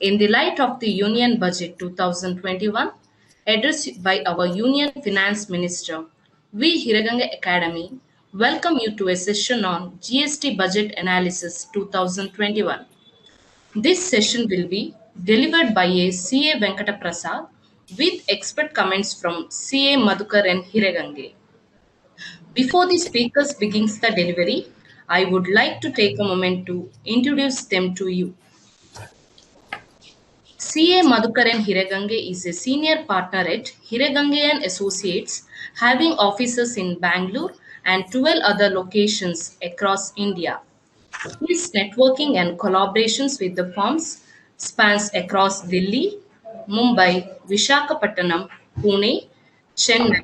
In the light of the Union Budget 2021, addressed by our Union Finance Minister, we Hiraganga Academy welcome you to a session on GST Budget Analysis 2021. This session will be delivered by a CA Venkata Prasad with expert comments from CA Madhukar and Hiragange. Before the speakers begins the delivery, I would like to take a moment to introduce them to you. CA Madhukaran Hiragange is a senior partner at Hiragange and Associates, having offices in Bangalore and 12 other locations across India. His networking and collaborations with the firms spans across Delhi, Mumbai, Vishakhapatnam, Pune, Chennai,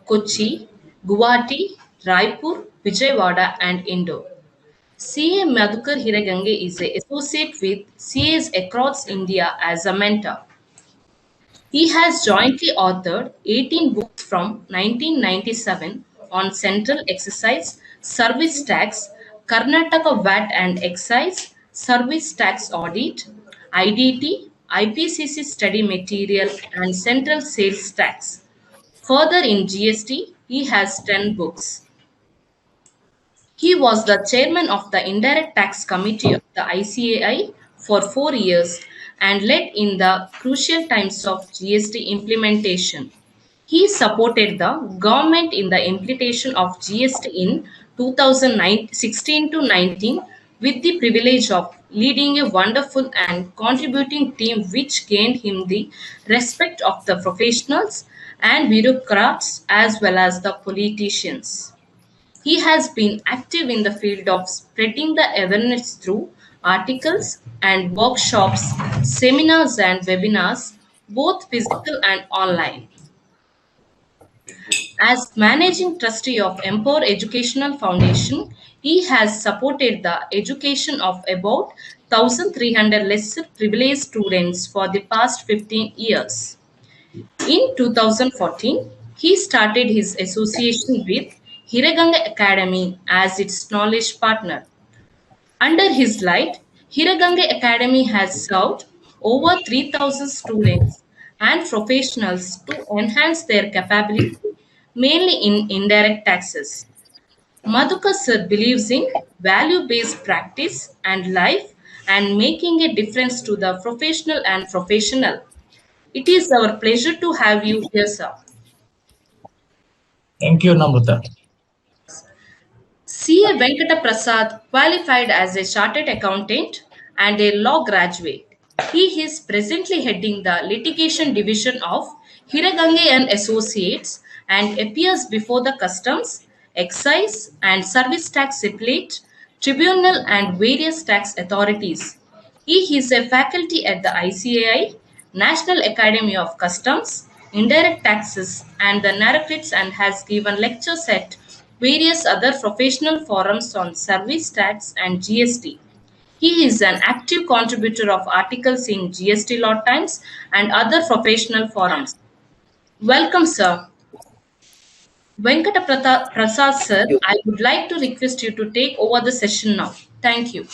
Kochi, Guwahati, Raipur, Vijayawada, and Indore. CA Madhukar Hiragange is an associate with CAs across India as a mentor. He has jointly authored 18 books from 1997 on central excise, service tax, Karnataka VAT and excise, service tax audit, IDT, IPCC study material, and central sales tax. Further, in GST, he has 10 books. He was the chairman of the Indirect Tax Committee of the ICAI for 4 years and led in the crucial times of GST implementation. He supported the government in the implementation of GST in 2016 to 19 with the privilege of leading a wonderful and contributing team which gained him the respect of the professionals and bureaucrats as well as the politicians. He has been active in the field of spreading the awareness through articles and workshops, seminars, and webinars, both physical and online. As managing trustee of Empower Educational Foundation, he has supported the education of about 1,300 less privileged students for the past 15 years. In 2014, he started his association with Hiraganga Academy as its knowledge partner. Under his light, Hiraganga Academy has served over 3,000 students and professionals to enhance their capability, mainly in indirect taxes. Madhukar sir believes in value-based practice and life and making a difference to the professional and professional. It is our pleasure to have you here, sir. Thank you, Namrata. C.A. Venkata Prasad qualified as a chartered accountant and a law graduate. He is presently heading the litigation division of Hiragange and Associates and appears before the Customs, Excise and Service Tax Appellate Tribunal and various tax authorities. He is a faculty at the ICAI, National Academy of Customs, Indirect Taxes, and the Narratrix and has given lectures at various other professional forums on service tax and GST. He is an active contributor of articles in GST Law Times and other professional forums. Welcome, sir. Venkata Prasad, sir, I would like to request you to take over the session now. Thank you.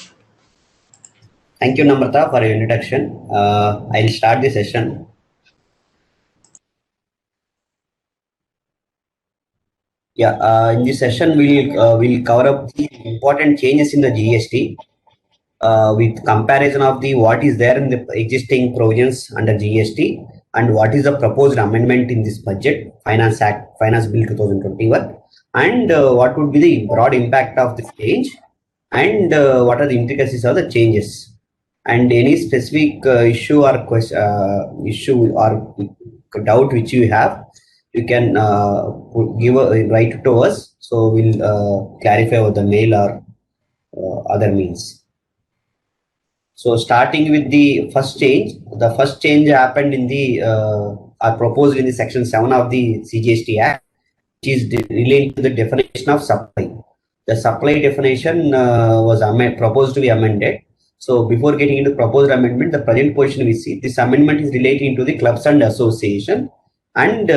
Thank you, Namrata, for your introduction. I'll start the session. In this session, we'll cover up the important changes in the GST with comparison of the what is there in the existing provisions under GST and what is the proposed amendment in this budget, Finance Bill 2021, and what would be the broad impact of this change, and what are the intricacies of the changes, and any specific issue or doubt which you have, you can write it to us, so we'll clarify over the mail or other means. So starting with the first change happened in the are proposed in the section 7 of the CGST Act, which is related to the definition of supply. The supply definition was proposed to be amended. So before getting into proposed amendment, the present position we see this amendment is relating to the clubs and association. And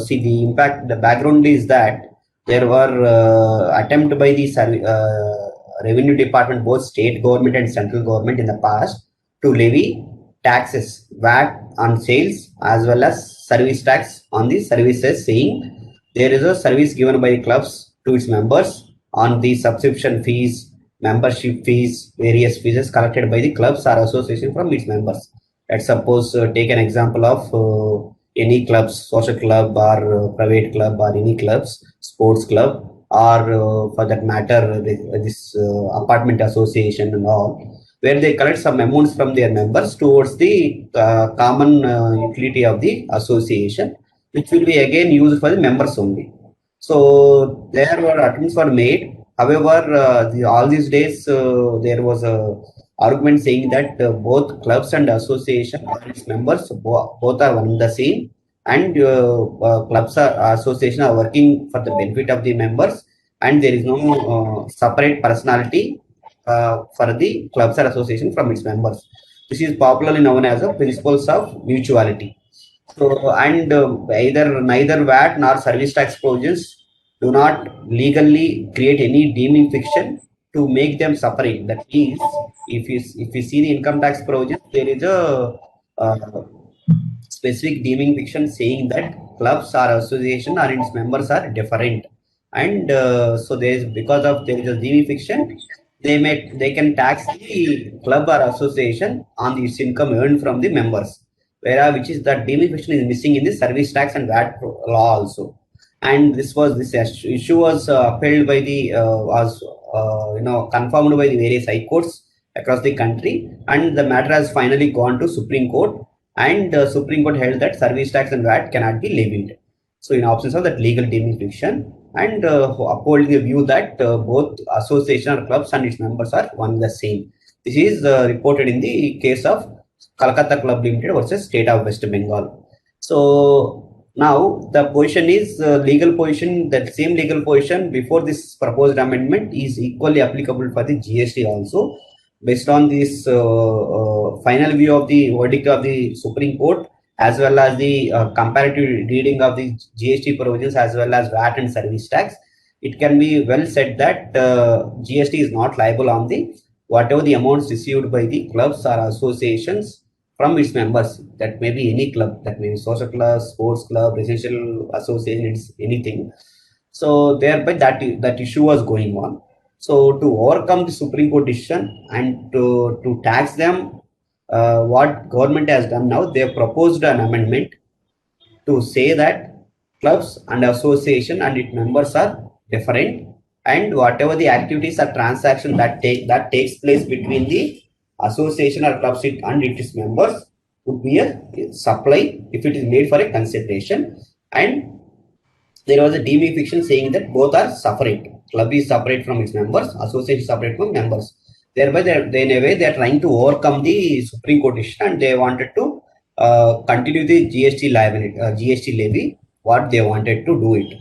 see the impact, the background is that there were attempt by the revenue department, both state government and central government in the past, to levy taxes, VAT on sales as well as service tax on the services, saying there is a service given by clubs to its members on the subscription fees, membership fees, various fees collected by the clubs or association from its members. Let's suppose take an example of any clubs, social club or private club or any clubs, sports club, or for that matter, this apartment association and all, where they collect some amounts from their members towards the common utility of the association, which will be again used for the members only. So there were attempts were made. However, all these days there was a argument saying that both clubs and association or its members both are one and the same, and clubs are association are working for the benefit of the members, and there is no separate personality for the clubs or association from its members. This is popularly known as the principles of mutuality. So, and either neither VAT nor service tax provisions do not legally create any deeming fiction to make them separate. That is, if you see the income tax provision, there is a uh, specific deeming fiction saying that clubs or association or its members are different, and so there is, because of there is a deeming fiction, they can tax the club or association on its income earned from the members, whereas which is that deeming fiction is missing in the service tax and VAT law also. And this issue was upheld by the was confirmed by the various high courts across the country, and the matter has finally gone to Supreme Court, and Supreme Court held that service tax and VAT cannot be levied. So in absence of that legal deeming fiction, and upholding the view that both association or clubs and its members are one and the same. This is reported in the case of Calcutta Club Limited versus State of West Bengal. So now the position is legal position, that same legal position before this proposed amendment is equally applicable for the GST also, based on this final view of the verdict of the Supreme Court, as well as the comparative reading of the GST provisions as well as VAT and service tax. It can be well said that GST is not liable on the whatever the amounts received by the clubs or associations from its members. That may be any club, that may be social club, sports club, residential association, it's anything. So thereby that issue was going on. So to overcome the Supreme Court decision and to tax them, what government has done now, they have proposed an amendment to say that clubs and association and its members are different, and whatever the activities or transaction that takes place between the association or clubs and its members would be a supply if it is made for a consideration. And there was a deeming fiction saying that both are separate. Club is separate from its members, association is separate from members. Thereby, in a way, they are trying to overcome the Supreme Court decision, and they wanted to continue the GST levy, what they wanted to do it.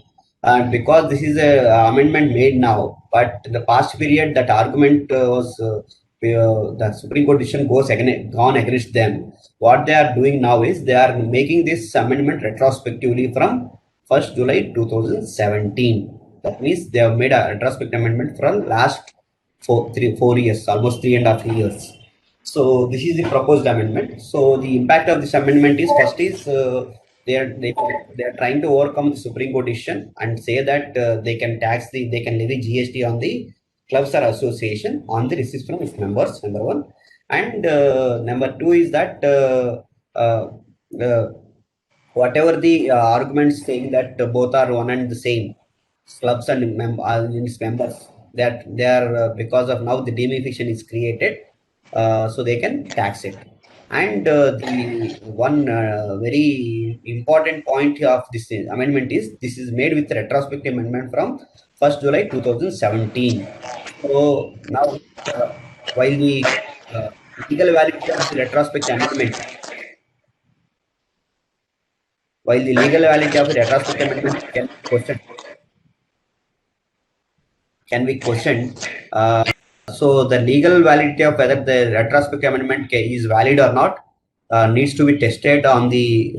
And because this is a amendment made now, but in the past period, that argument was the Supreme Court decision gone against them. What they are doing now is they are making this amendment retrospectively from 1st July 2017. That means they have made a retrospective amendment from last 4 years, almost 3.5 years. So this is the proposed amendment. So the impact of this amendment is, first is they are trying to overcome the Supreme Court decision and say that they can levy GST on the clubs or association on the receipts from its members, number one. And number two is that whatever the arguments saying that both are one and the same, clubs and its members, that they are because of now the deeming fiction is created, so they can tax it. And the one very important point of this amendment is this is made with retrospective amendment from 1st July 2017. So now, while the legal validity of the retrospective amendment, while the legal validity of the retrospective amendment can be questioned. So the legal validity of whether the retrospective amendment is valid or not needs to be tested on the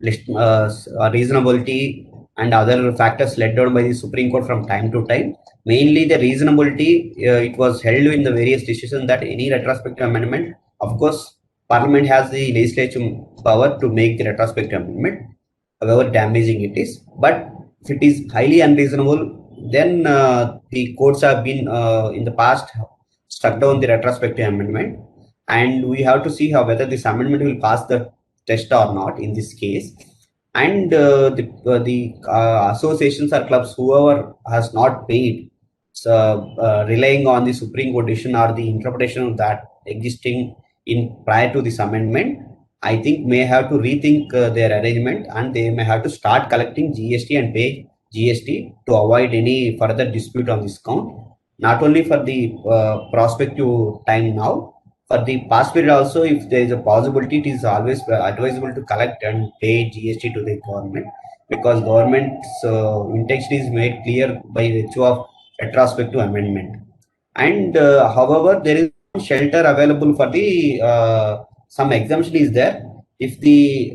reasonability and other factors laid down by the Supreme Court from time to time. Mainly the reasonability, it was held in the various decisions that any retrospective amendment, of course, Parliament has the legislative power to make the retrospective amendment, however damaging it is. But if it is highly unreasonable, then the courts have been in the past struck down the retrospective amendment, and we have to see how whether this amendment will pass the test or not in this case. And the associations or clubs, whoever has not paid, so relying on the Supreme Court decision or the interpretation of that existing in prior to this amendment, I think may have to rethink their arrangement, and they may have to start collecting GST and pay GST to avoid any further dispute on this count. Not only for the prospective time now, for the past period also, if there is a possibility, it is always advisable to collect and pay GST to the government, because government's intention is made clear by virtue of retrospective amendment. And however, there is shelter available for the some exemption is there. If the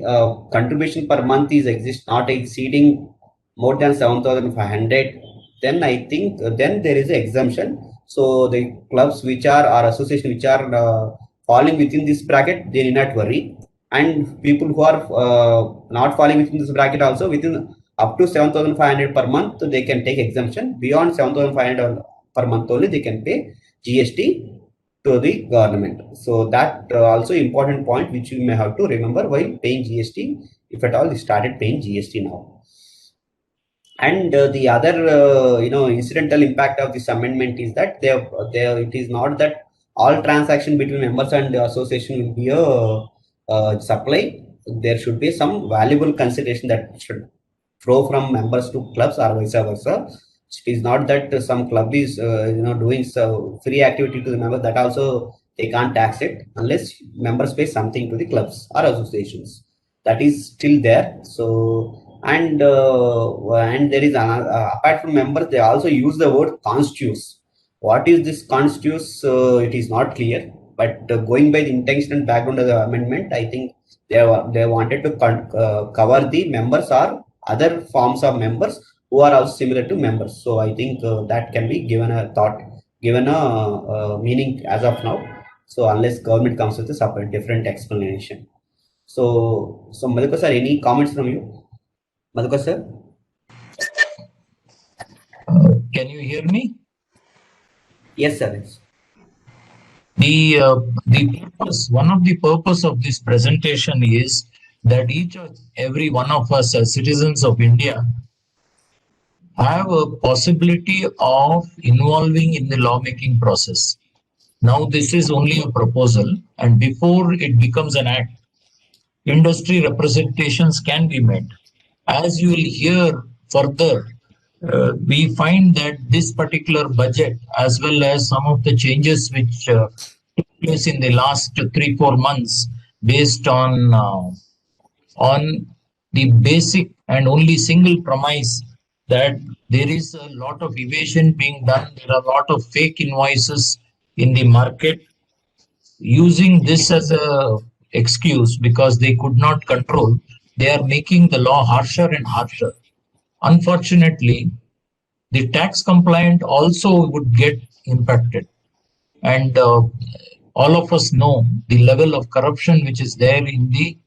contribution per month is not exceeding more than 7,500, then I think then there is an exemption. So the clubs which are or association which are falling within this bracket, they need not worry. And people who are not falling within this bracket also, within up to 7,500 per month, they can take exemption. Beyond 7,500 per month only, they can pay GST to the government. So that also important point which you may have to remember while paying GST, if at all you started paying GST now. And the other incidental impact of this amendment is that it is not that all transaction between members and the association will be a supply. There should be some valuable consideration that should flow from members to clubs or vice versa. It is not that some club is doing free activity to the members, that also they can't tax it unless members pay something to the clubs or associations. That is still there. So and there is apart from members, they also use the word constitutes. What is this constitutes? It is not clear. But going by the intention and background of the amendment, I think they wanted to cover the members or other forms of members who are also similar to members. So I think that can be given a thought, given a meaning as of now. So unless government comes with a separate different explanation. So Madhukar sir, any comments from you? Madhukar sir? Can you hear me? Yes, sir. Yes. The purpose, one of the purpose of this presentation is that each and every one of us as citizens of India have a possibility of involving in the lawmaking process. Now this is only a proposal, and before it becomes an act, industry representations can be made. As you will hear further, we find that this particular budget, as well as some of the changes which took place in the last 3-4 months, based on the basic and only single premise that there is a lot of evasion being done, there are a lot of fake invoices in the market, using this as a excuse because they could not control, they are making the law harsher and harsher. Unfortunately, the tax compliant also would get impacted. And all of us know the level of corruption which is there in the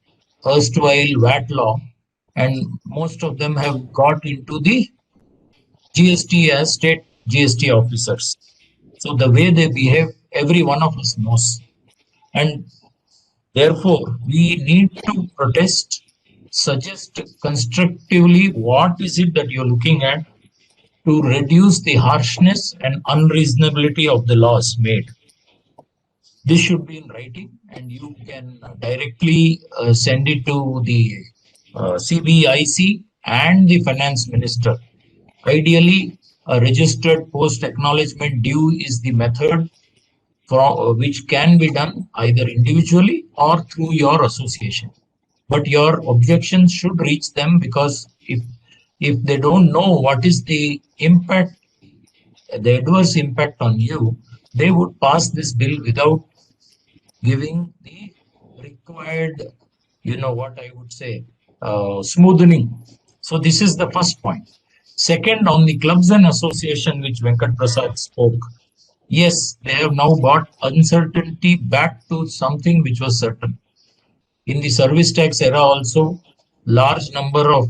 erstwhile VAT law, and most of them have got into the GST as state GST officers. So the way they behave, every one of us knows. And therefore, we need to protest, suggest constructively what is it that you're looking at to reduce the harshness and unreasonability of the laws made. This should be in writing, and you can directly send it to the CBIC and the finance minister. Ideally, a registered post acknowledgement due is the method for which can be done either individually or through your association. But your objections should reach them, because if they don't know what is the impact, the adverse impact on you, they would pass this bill without giving the required, what I would say, smoothing. So this is the first point. Second, on the clubs and association which Venkat Prasad spoke, Yes, they have now brought uncertainty back to something which was certain. In the service tax era also, large number of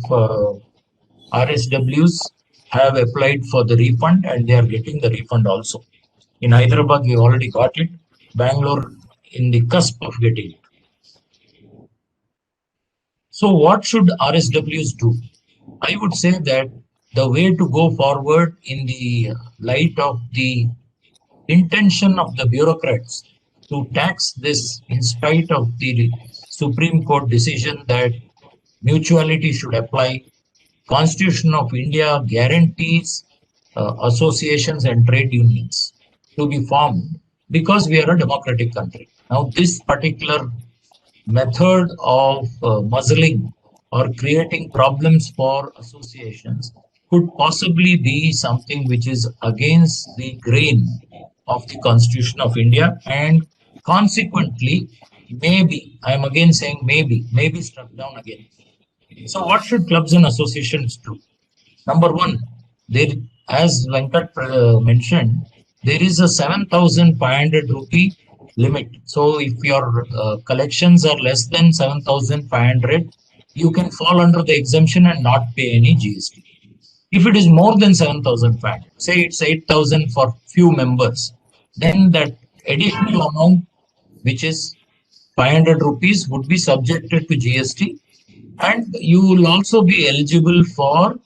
RSWs have applied for the refund and they are getting the refund also. In Hyderabad, we already got it. Bangalore in the cusp of getting it. So what should RSWs do? I would say that the way to go forward in the light of the intention of the bureaucrats to tax this in spite of the Supreme Court decision that mutuality should apply. Constitution of India guarantees associations and trade unions to be formed because we are a democratic country. Now, this particular method of muzzling or creating problems for associations could possibly be something which is against the grain of the Constitution of India, and consequently, maybe, I am again saying maybe struck down again. So, what should clubs and associations do? Number one, there, as Venkat mentioned, there is a 7,500 rupee limit. So if your collections are less than 7,500, you can fall under the exemption and not pay any GST. If it is more than 7,500, say it's 8,000 for few members, then that additional amount, which is 500 rupees, would be subjected to GST, and you will also be eligible for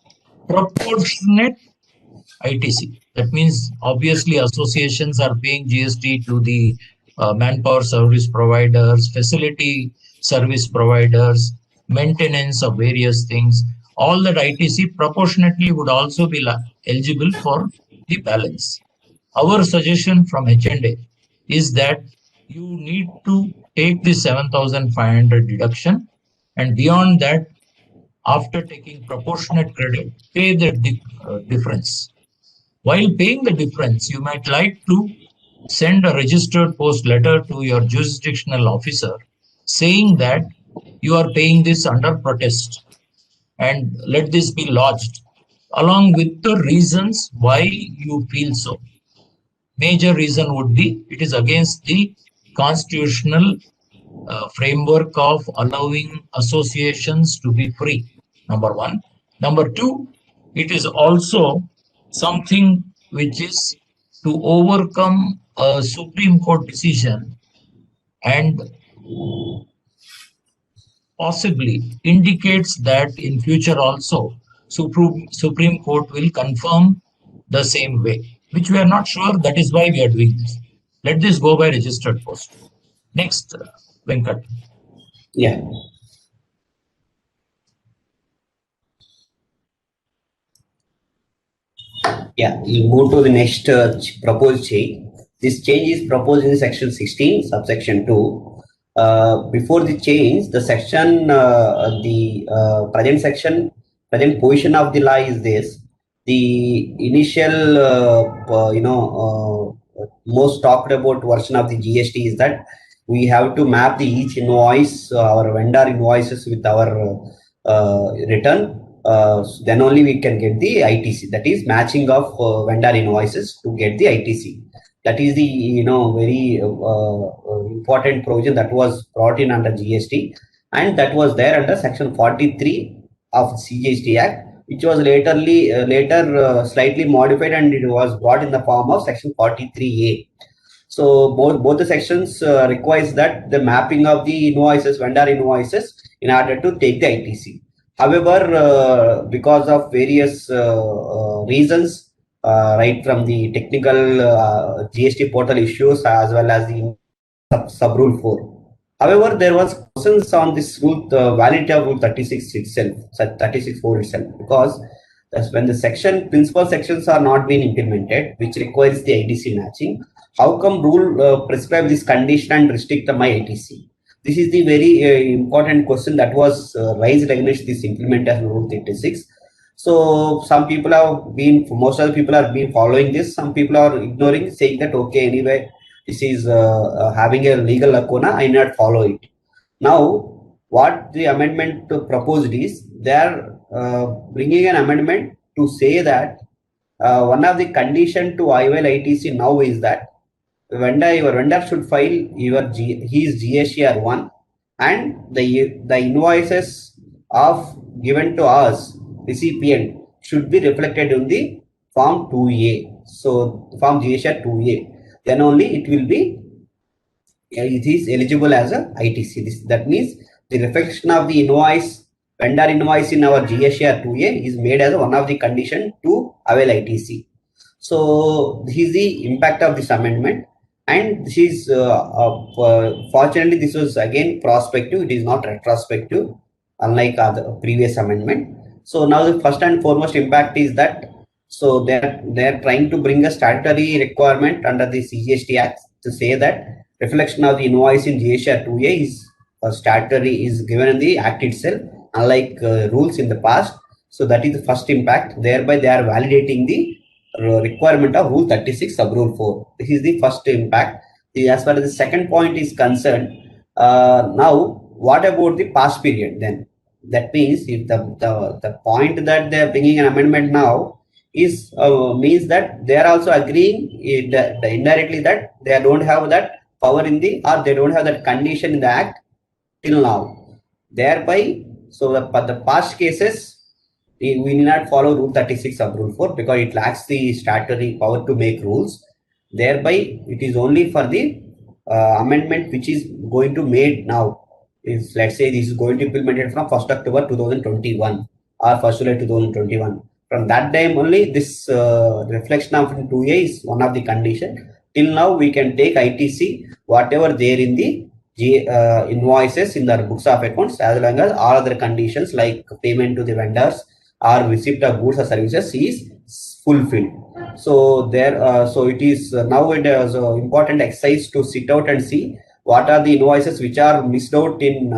proportionate ITC. That means obviously associations are paying GST to the manpower service providers, facility service providers, maintenance of various things. All that ITC proportionately would also be eligible for the balance. Our suggestion from H&A is that you need to take the 7,500 deduction, and beyond that, after taking proportionate credit, pay the difference. While paying the difference, you might like to send a registered post letter to your jurisdictional officer saying that you are paying this under protest, and let this be lodged along with the reasons why you feel so. Major reason would be it is against the constitutional framework of allowing associations to be free. Number one. Number two, it is also something which is to overcome a Supreme Court decision and possibly indicates that in future also Supreme Court will confirm the same way, which we are not sure. That is why we are doing this. Let this go by registered post. Next, Venkat. Yeah. Yeah, you move to the next proposed change. This change is proposed in section 16, subsection 2. Before the change, the section, present position of the law is this. The initial, most talked about version of the GST is that we have to map the each invoice, our vendor invoices with our return. Then only we can get the ITC, that is matching of vendor invoices to get the ITC. That is the very important provision that was brought in under GST, and that was there under section 43 of CGST Act, which was later slightly modified, and it was brought in the form of section 43A. So both the sections requires that the mapping of the invoices, vendor invoices, in order to take the ITC. However, because of various reasons, right from the technical GST portal issues as well as the sub rule 4. However, there was questions on this rule, the validity of rule 36 itself, 36.4 itself, because that's when the principal sections are not being implemented, which requires the ITC matching. How come rule prescribe this condition and restrict my ITC? This is the very important question that was raised against this implementation of rule 36. So most of the people have been following this. Some people are ignoring, saying that okay, anyway, this is having a legal lacuna, I not follow it. Now, what the amendment proposed is they are bringing an amendment to say that one of the condition to IOL ITC now is that your vendor should file his GSTR 1, and the invoices of given to us recipient should be reflected in the form 2A. So form GSTR 2A, then only it will be it is eligible as a ITC. That means the reflection of the vendor invoice in our GSTR 2A is made as one of the condition to avail ITC. So this is the impact of this amendment, and this is fortunately this was again prospective. It is not retrospective, unlike other previous amendment. So now the first and foremost impact is that they're trying to bring a statutory requirement under the CGST Act to say that reflection of the invoice in GSTR 2A is statutory, is given in the Act itself, unlike rules in the past. So that is the first impact. Thereby they are validating the requirement of Rule 36 sub Rule 4. This is the first impact. As far as the second point is concerned, now what about the past period then? That means if the point that they are bringing an amendment now is means that they are also agreeing indirectly that they don't have that power in the, or they don't have that condition in the Act till now. Thereby, so the past cases, we need not follow Rule 36 sub Rule 4 because it lacks the statutory power to make rules. Thereby, it is only for the amendment which is going to made now. If let's say this is going to be implemented from 1st October 2021 or 1st July 2021. From that time only, this reflection of 2A is one of the condition. Till now, we can take ITC whatever there in the invoices in the books of accounts, as long as all other conditions like payment to the vendors or receipt of goods or services is fulfilled. So there, so it is now it is important exercise to sit out and see what are the invoices which are missed out in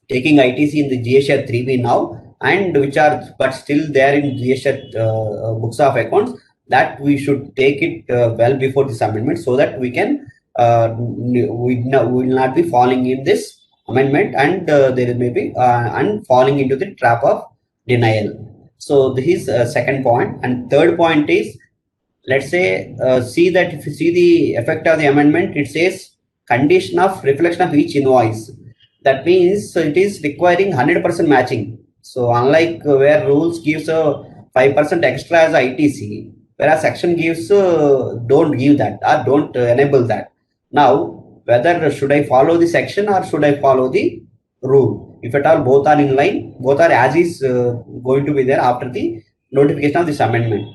taking ITC in the GSTR 3B now, and which are but still there in GSTR books of accounts, that we should take it well before this amendment, so that we can we will not be falling in this amendment, and there may be and falling into the trap of denial. So this is second point. And third point is, let's say see that if you see the effect of the amendment, it says condition of reflection of each invoice. That means it is requiring 100% matching. So unlike where rules gives a 5% extra as ITC, whereas section gives don't give that or don't enable that. Now, whether should I follow the section or should I follow the rule? If at all both are in line, both are as is going to be there after the notification of this amendment.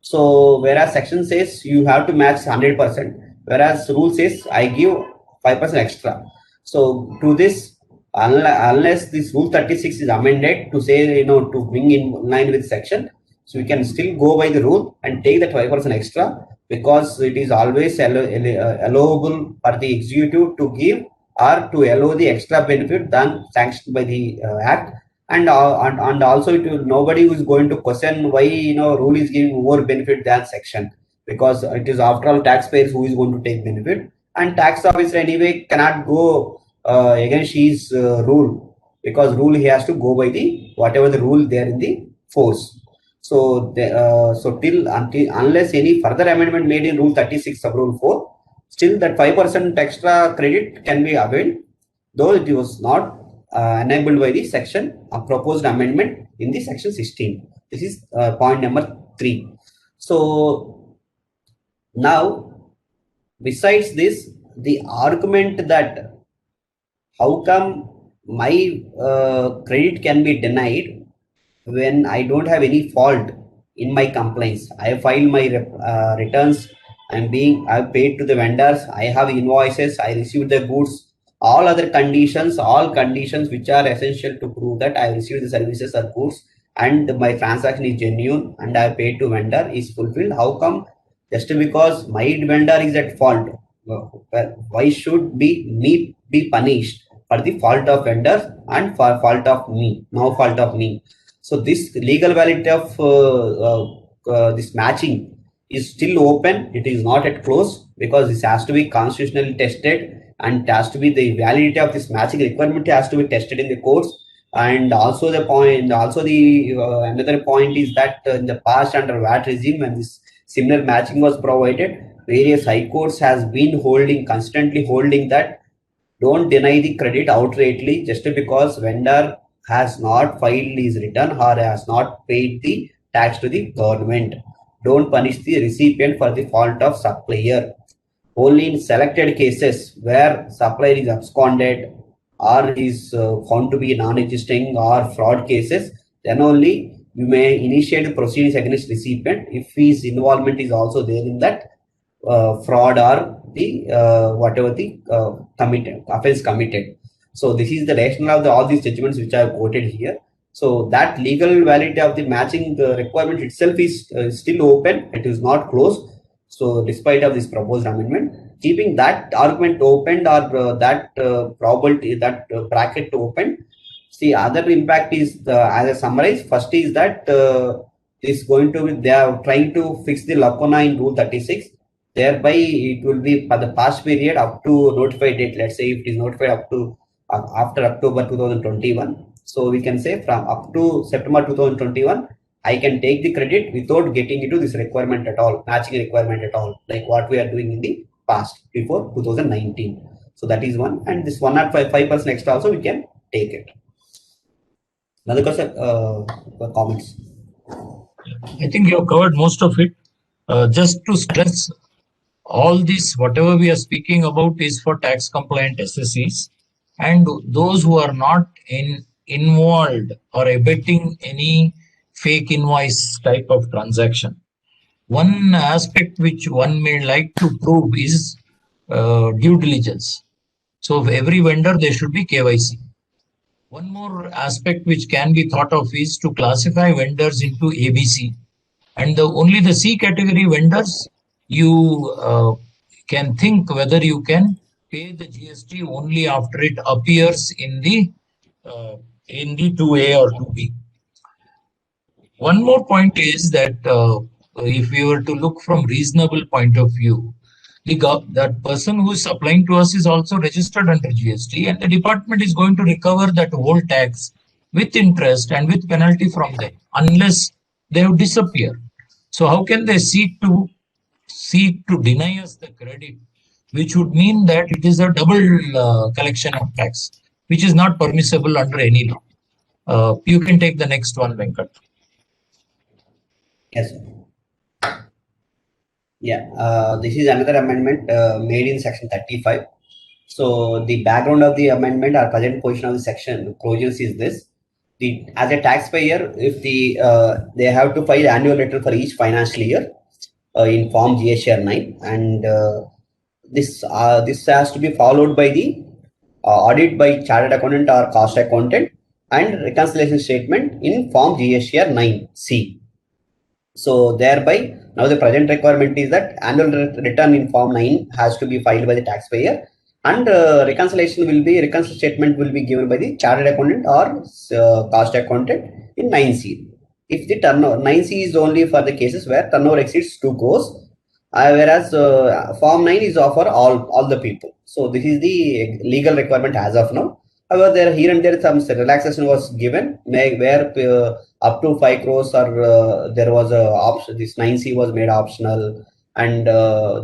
So whereas section says you have to match 100%, whereas rule says I give 5% extra. So to this, unless this Rule 36 is amended to say, to bring in line with section, so we can still go by the rule and take that 5% extra, because it is always allowable for the executive to give or to allow the extra benefit than sanctioned by the Act. And also it will, nobody who is going to question why rule is giving more benefit than section, because it is after all taxpayers who is going to take benefit, and tax officer anyway cannot go against his rule, because rule he has to go by the whatever the rule there in the force. So unless any further amendment made in Rule 36 sub Rule 4, still that 5% extra credit can be availed, though it was not enabled by the section proposed amendment in the section 16. This is point number 3. So now, besides this, the argument that how come my credit can be denied when I don't have any fault in my complaints. I filed my returns, I've paid to the vendors, I have invoices, I received the goods, all other conditions, all conditions which are essential to prove that I received the services or goods and my transaction is genuine and I paid to vendor is fulfilled. How come just because my vendor is at fault, why should me be punished for the fault of vendor and for fault of me, no fault of me? So this legal validity of this matching is still open. It is not at close, because this has to be constitutionally tested, and it has to be the validity of this matching requirement has to be tested in the courts. And also the point, also the another point is that in the past under VAT regime, when this similar matching was provided, various high courts has been constantly holding that don't deny the credit outrightly just because vendor has not filed his return or has not paid the tax to the government. Don't punish the recipient for the fault of supplier. Only in selected cases where supplier is absconded or is found to be non-existing or fraud cases, then only you may initiate proceedings against recipient if his involvement is also there in that fraud or the whatever the committed offense committed. So this is the rationale of all these judgments which I have quoted here. So that legal validity of the matching requirement itself is still open. It is not closed. So despite of this proposed amendment, keeping that argument open or that probability, that bracket open, see other impact is as I summarize. First is that is going to be, they are trying to fix the lacuna in Rule 36. Thereby, it will be for the past period up to notified date. Let's say if it is notified up to after October 2021. So we can say from up to September 2021, I can take the credit without getting into this requirement at all, matching requirement at all, like what we are doing in the past before 2019. So that is one, and this 105% extra also we can take it. Another question, comments. I think you have covered most of it. Just to stress, all this, whatever we are speaking about, is for tax compliant SSEs, and those who are not involved or abetting any fake invoice type of transaction. One aspect which one may like to prove is due diligence. So of every vendor, there should be KYC. One more aspect which can be thought of is to classify vendors into ABC, and only the C category vendors you can think whether you can pay the GST only after it appears in the 2A or 2B. One more point is that if we were to look from reasonable point of view, that person who is applying to us is also registered under GST, and the department is going to recover that whole tax with interest and with penalty from them unless they have disappeared. So how can they seek to deny us the credit, which would mean that it is a double collection of tax, which is not permissible under any law. You can take the next one, Venkat. Yes. Yeah, this is another amendment made in section 35. So the background of the amendment or present position of the section provisions is this: as a taxpayer, if they have to file annual return for each financial year in Form GSR 9, and this has to be followed by the audit by chartered accountant or cost accountant and reconciliation statement in Form GSR 9C. So thereby, now the present requirement is that annual return in Form 9 has to be filed by the taxpayer, and reconciliation statement will be given by the chartered accountant or cost accountant in 9C. If the turnover 9C is only for the cases where turnover exceeds 2 crores, whereas Form 9 is for all the people. So this is the legal requirement as of now. However, here and there some relaxation was given where up to 5 crores or there was a option. This 9C was made optional, and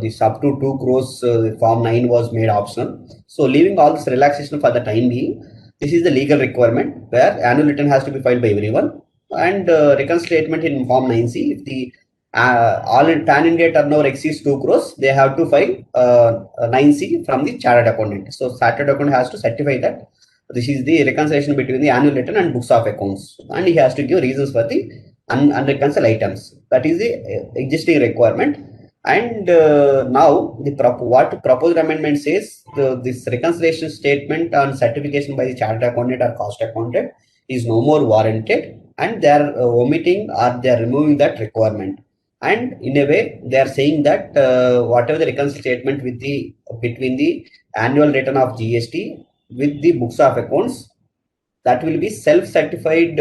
this up to 2 crores Form 9 was made optional. So leaving all this relaxation for the time being, this is the legal requirement where annual return has to be filed by everyone, and reconciliation statement in Form 9C. If the all in pan India turnover exceeds 2 crores, they have to file 9C from the chartered accountant. So chartered accountant has to certify that this is the reconciliation between the annual return and books of accounts, and he has to give reasons for the unreconciled items. That is the existing requirement. And now what proposed amendment says, this reconciliation statement on certification by the chartered accountant or cost accountant is no more warranted, and they are omitting or they are removing that requirement. And in a way, they are saying that whatever the reconciliation statement between the annual return of GST with the books of accounts, that will be self-certified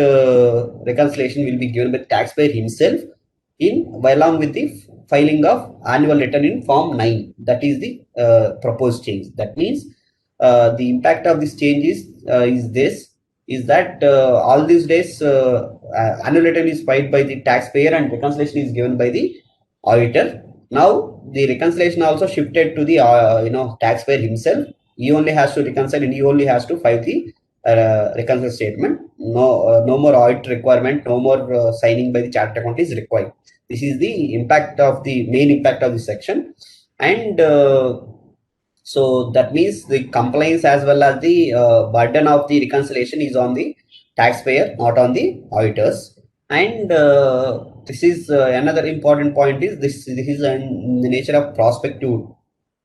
reconciliation will be given by the taxpayer himself along with the filing of annual return in Form 9. That is the proposed change. That means the impact of this change is this: is that all these days annual return is filed by the taxpayer and reconciliation is given by the auditor. Now the reconciliation also shifted to the taxpayer himself. He only has to reconcile and he only has to file the reconciliation statement. No more audit requirement. No more signing by the chartered accountant is required. This is the main impact of this section, and so that means the compliance as well as the burden of the reconciliation is on the taxpayer, not on the auditors. And this is another important point is this is in the nature of prospective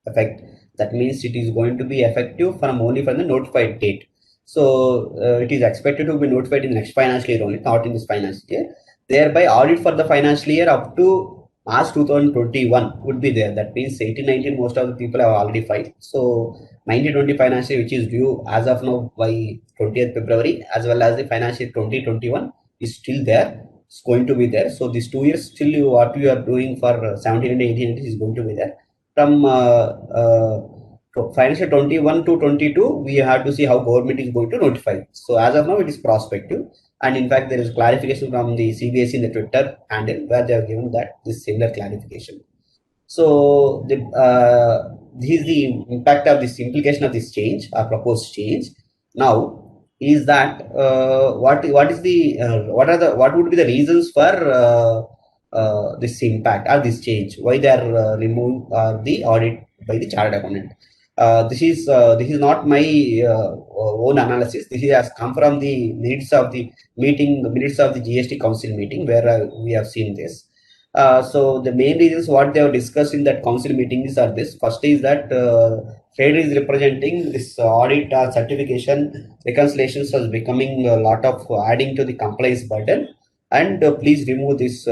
effect. That means it is going to be effective from only from the notified date. So it is expected to be notified in the next financial year only, not in this financial year. Thereby, audit for the financial year up to March 2021 would be there. That means 18-19, most of the people have already filed. So 19-20 financial year, which is due as of now by 20th February, as well as the financial year 2021 is still there. It's going to be there. So these 2 years still what you are doing for 17 and 18 is going to be there. From financial 21 to 22, we have to see how government is going to notify. So as of now, it is prospective. And in fact, there is clarification from the CBSE in the Twitter handle where they have given that this similar clarification. So this is the impact of this implication of this change or proposed change. Now, is that what would be the reasons for this impact or this change? Why they are removing the audit by the chartered accountant? This is not my own analysis. This has come from the minutes of the GST Council meeting where we have seen this. So the main reasons what they have discussed in that council meetings are this. First is that trade is representing this audit certification reconciliations was becoming a lot of adding to the compliance burden, and please remove this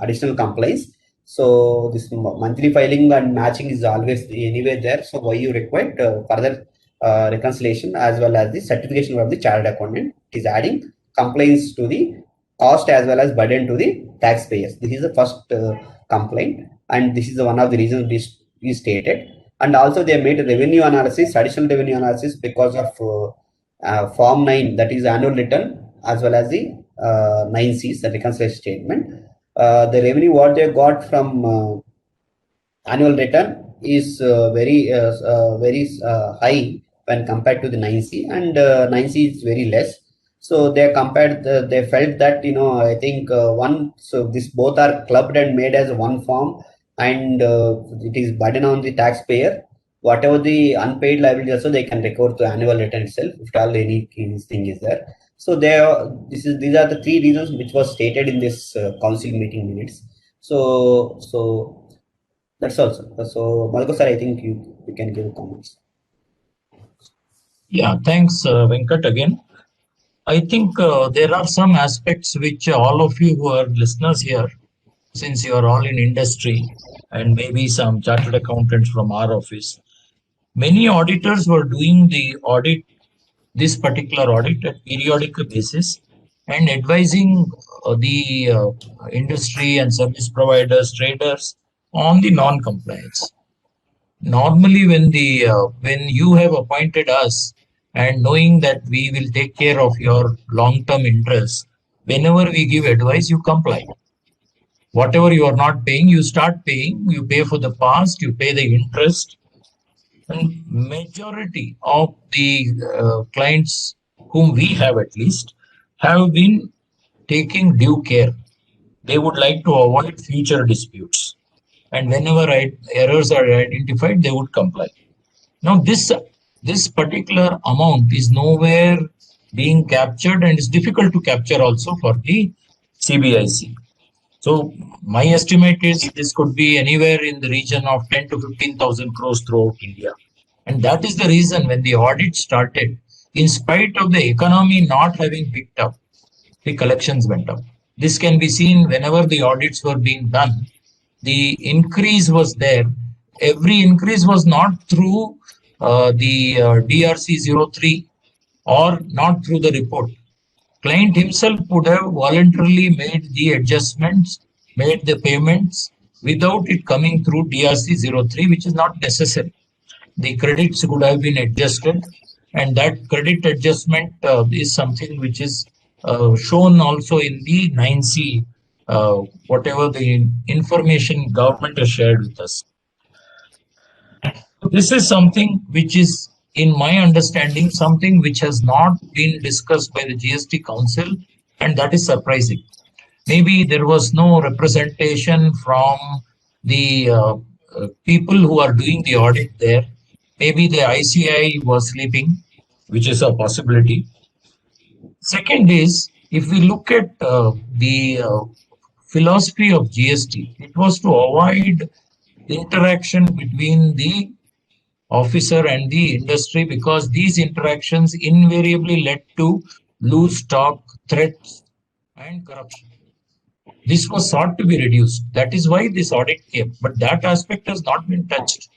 additional compliance. So this monthly filing and matching is always anyway there. So why you require further reconciliation as well as the certification of the chartered accountant? It is adding complaints to the cost as well as burden to the taxpayers. This is the first complaint, and this is one of the reasons we stated. And also they made a revenue analysis, additional revenue analysis because of Form 9, that is annual return, as well as the 9Cs, the reconciliation statement. The revenue what they got from annual return is very high when compared to the 9C, and 9C is very less. So they compared, they felt that I think so this both are clubbed and made as one form, and it is burden on the taxpayer. Whatever the unpaid liability also they can recover to annual return itself if all any thing is there. So these are the three reasons which was stated in this council meeting minutes. So that's also. So Madhukar sir, I think you can give comments. Yeah, thanks, Venkat again. I think there are some aspects which all of you who are listeners here, since you are all in industry and maybe some chartered accountants from our office, many auditors were doing this particular audit at periodic basis and advising the industry and service providers, traders on the non-compliance. Normally, when you have appointed us and knowing that we will take care of your long-term interests, whenever we give advice, you comply. Whatever you are not paying, you start paying. You pay for the past, you pay the interest. And majority of the clients whom we have at least have been taking due care. They would like to avoid future disputes. And whenever errors are identified, they would comply. Now, this particular amount is nowhere being captured, and it's difficult to capture also for the CBIC. So my estimate is this could be anywhere in the region of 10 to 15,000 crores throughout India. And that is the reason when the audit started, in spite of the economy not having picked up, the collections went up. This can be seen whenever the audits were being done. The increase was there. Every increase was not through the DRC 03 or not through the report. Client himself would have voluntarily made the adjustments, made the payments without it coming through DRC 03, which is not necessary. The credits would have been adjusted and that credit adjustment is something which is shown also in the 9C, whatever the information government has shared with us. This is something which is, in my understanding, something which has not been discussed by the GST Council, and that is surprising. Maybe there was no representation from the people who are doing the audit there. Maybe the ICI was sleeping, which is a possibility. Second is, if we look at the philosophy of GST, it was to avoid interaction between the officer and the industry, because these interactions invariably led to loose talk, threats, and corruption. This was sought to be reduced. That is why this audit came, but that aspect has not been touched.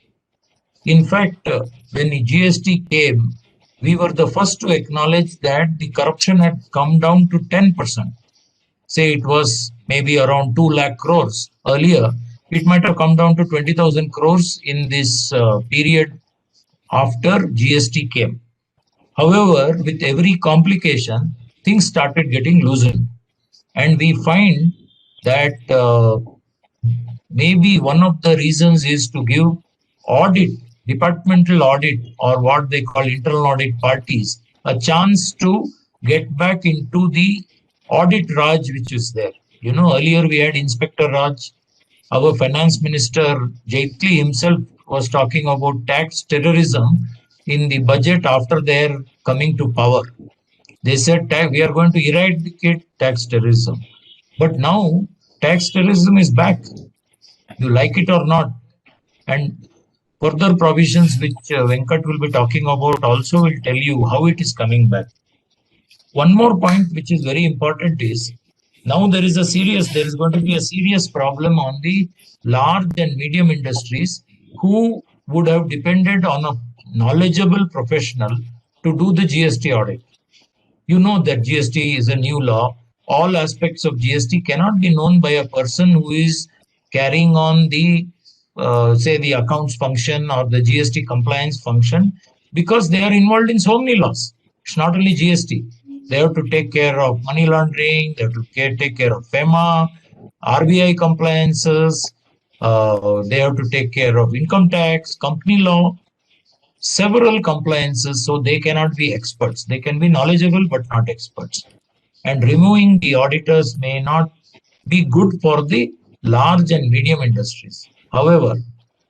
In fact, when GST came, we were the first to acknowledge that the corruption had come down to 10%. Say it was maybe around 2 lakh crores earlier, it might have come down to 20,000 crores in this period after GST came. However, with every complication, things started getting loosened. And we find that maybe one of the reasons is to give audit, departmental audit, or what they call internal audit parties, a chance to get back into the audit Raj which is there. You know, earlier we had Inspector Raj. Our finance minister, Jaitley himself, was talking about tax terrorism in the budget after their coming to power. They said we are going to eradicate tax terrorism. But now tax terrorism is back. You like it or not. And further provisions which Venkat will be talking about also will tell you how it is coming back. One more point which is very important is, now there is going to be a serious problem on the large and medium industries who would have depended on a knowledgeable professional to do the GST audit. You know that GST is a new law. All aspects of GST cannot be known by a person who is carrying on the, say, the accounts function or the GST compliance function, because they are involved in so many laws. It's not only GST. They have to take care of money laundering, they have to take care of FEMA, RBI compliances, they have to take care of income tax, company law, several compliances, so they cannot be experts. They can be knowledgeable but not experts. And removing the auditors may not be good for the large and medium industries. However,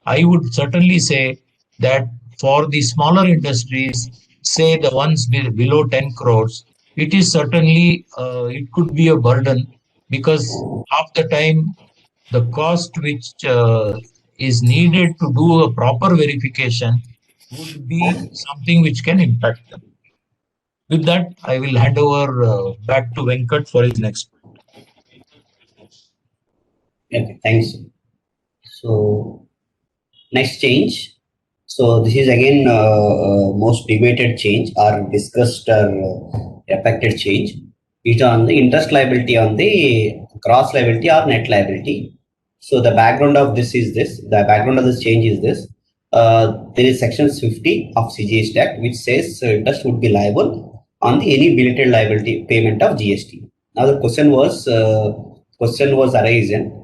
I would certainly say that for the smaller industries, say the ones below 10 crores, it is certainly, it could be a burden, because half the time the cost which is needed to do a proper verification would be something which can impact them. With that, I will hand over back to Venkat for his next point. Okay, thanks. So, next change. So, this is again most debated change or discussed or affected change. It on the interest liability on the gross liability or net liability. So, the background of this is this. The background of this change is this. There is section 50 of CGST Act which says interest would be liable on the any belated liability payment of GST. Now the question was arisen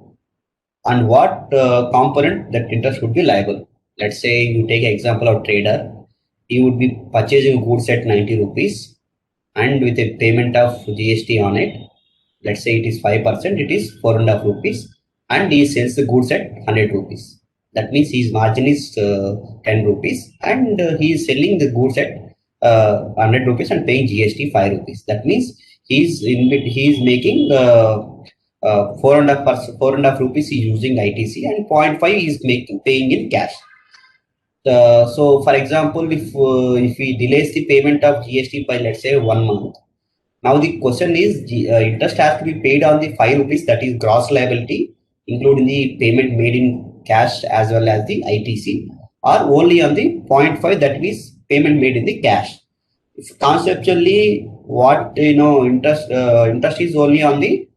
on what component that interest would be liable. Let's say you take an example of trader. He would be purchasing goods at 90 rupees and with a payment of GST on it. Let's say it is 5%, it is 4.5 rupees, and he sells the goods at 100 rupees. That means his margin is 10 rupees and he is selling the goods at 100 rupees and paying GST 5 rupees. That means he is making 4.5 rupees he is using ITC and 0.5 he is paying in cash. So for example, if we delays the payment of GST by let's say 1 month, now the question is interest has to be paid on the 5 rupees, that is gross liability, including the payment made in cash as well as the ITC, or only on the 0.5, that is payment made in the cash. If conceptually, what interest is only on the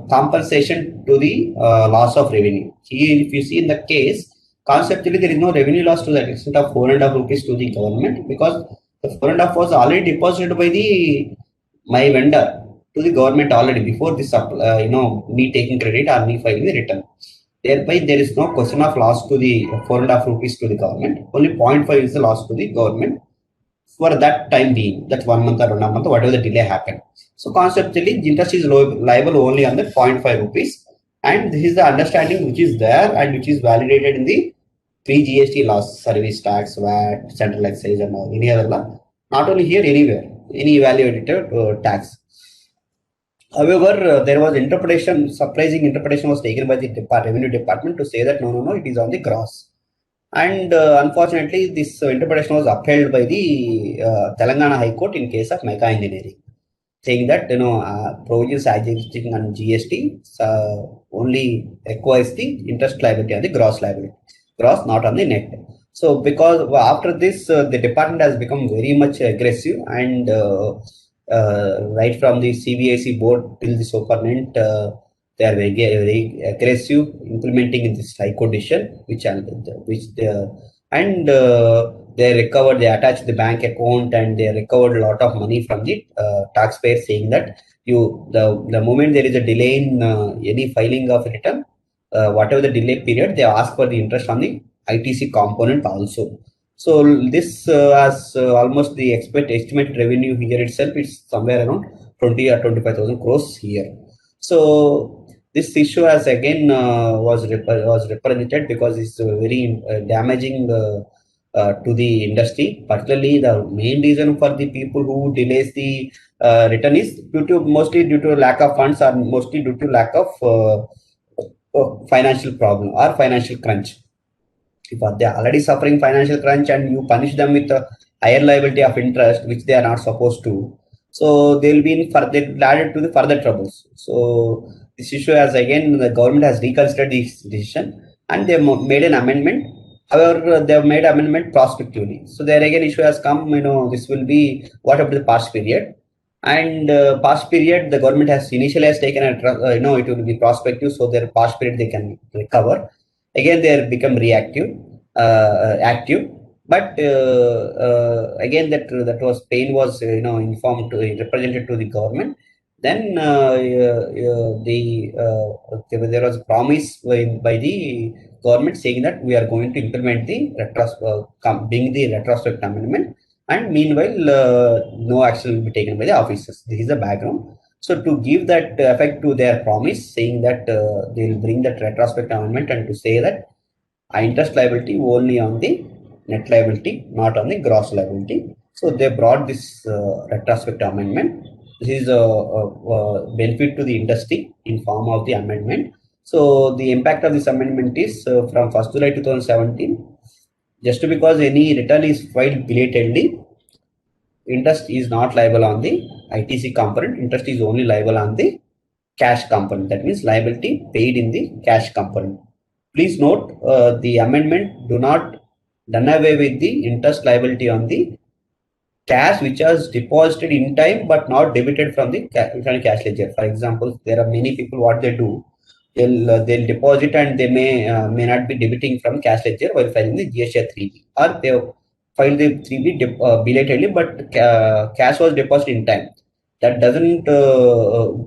compensation to the loss of revenue. Here, if you see in the case, conceptually there is no revenue loss to the extent of 4.5 rupees to the government, because The 4.5 was already deposited by the my vendor to the government already before this, me taking credit or me filing the return. Thereby, there is no question of loss to the 4.5 rupees to the government. Only 0.5 is the loss to the government for that time being, that 1 month or 1.5 month, whatever the delay happened. So conceptually, the interest is liable only on the 0.5 rupees, and this is the understanding which is there and which is validated in the pre-GST laws, service tax, VAT, central excise, and any other law. Not only here, anywhere, any value-added tax. However, there was interpretation, surprising interpretation was taken by the revenue department to say that no, it is on the gross. And unfortunately, this interpretation was upheld by the Telangana High Court in case of Mega Engineering, saying that provisions existing on GST only requires the interest liability on the gross liability, gross, not on the net. So because after this, the department has become very much aggressive, and right from the CBSE board till the superintendent, they are very aggressive implementing in this high court decision, they recovered, they attached the bank account, and they recovered a lot of money from the taxpayer, saying that the moment there is a delay in any filing of return, whatever the delay period, they ask for the interest on the ITC component also. So this has almost the estimated revenue here itself is somewhere around 20 or 25,000 crores here. So this issue has again was represented because it's very damaging to the industry. Particularly, the main reason for the people who delays the return is mostly due to lack of funds, or mostly due to lack of financial problem or financial crunch. If they are already suffering financial crunch and you punish them with a higher liability of interest, which they are not supposed to, so they'll be added to the further troubles. So this issue has again, the government has reconsidered this decision and they made an amendment. However, they have made amendment prospectively. So there again issue has come, this will be what about the past period. And past period, the government has initially has taken it will be prospective, so their past period they can recover. Again, they are become reactive, active. But again, that was pain was informed represented to the government. Then there was a promise by the government saying that we are going to implement the retrospective amendment, and meanwhile no action will be taken by the officers. This is the background. So to give that effect to their promise, saying that they will bring that retrospective amendment, and to say that interest liability only on the net liability, not on the gross liability. So they brought this retrospective amendment. This is a benefit to the industry in form of the amendment. So the impact of this amendment is from 1st July 2017, just because any return is filed belatedly, interest is not liable on the ITC component. Interest is only liable on the cash component. That means liability paid in the cash component. Please note, the amendment do not done away with the interest liability on the cash which was deposited in time but not debited from the cash ledger. For example, there are many people, what they do, they'll deposit and they may not be debiting from cash ledger while filing the GST 3B, or they filed the 3B belatedly, but cash was deposited in time. That doesn't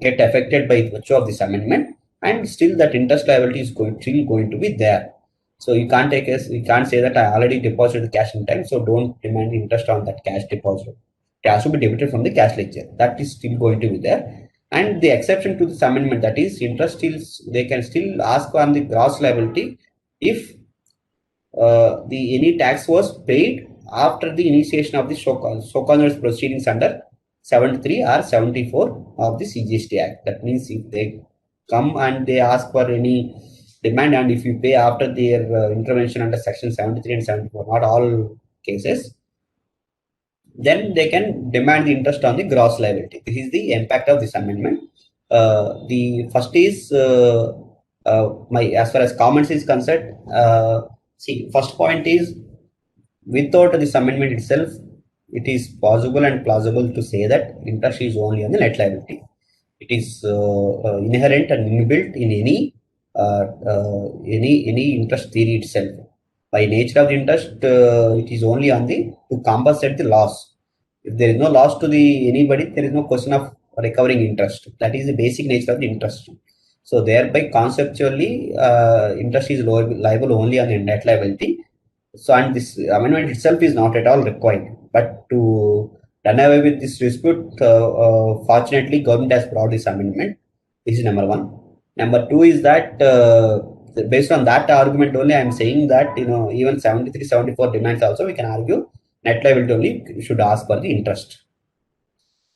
get affected by virtue of this amendment, and still that interest liability is going to be there. So you can't say that I already deposited the cash in time, so don't demand interest on that cash deposit. Cash will be debited from the cash ledger. That is still going to be there. And the exception to this amendment, that is interest, they can still ask on the gross liability if any tax was paid after the initiation of the show cause proceedings under 73 or 74 of the CGST Act. That means if they come and they ask for any demand, and if you pay after their intervention under section 73 and 74, not all cases, then they can demand the interest on the gross liability. This is the impact of this amendment. The first is as far as comments is concerned. First point is, without this amendment itself, it is possible and plausible to say that interest is only on the net liability. It is inherent and inbuilt in any interest theory itself. By nature of the interest, it is only on to compensate the loss. If there is no loss to the anybody, there is no question of recovering interest. That is the basic nature of the interest. So thereby conceptually, interest is liable only on the net liability. So and this amendment itself is not at all required. But to done away with this dispute, fortunately, government has brought this amendment. This is number one. Number two is that based on that argument only, I am saying that even 73, 74 demands also we can argue net liability only should ask for the interest.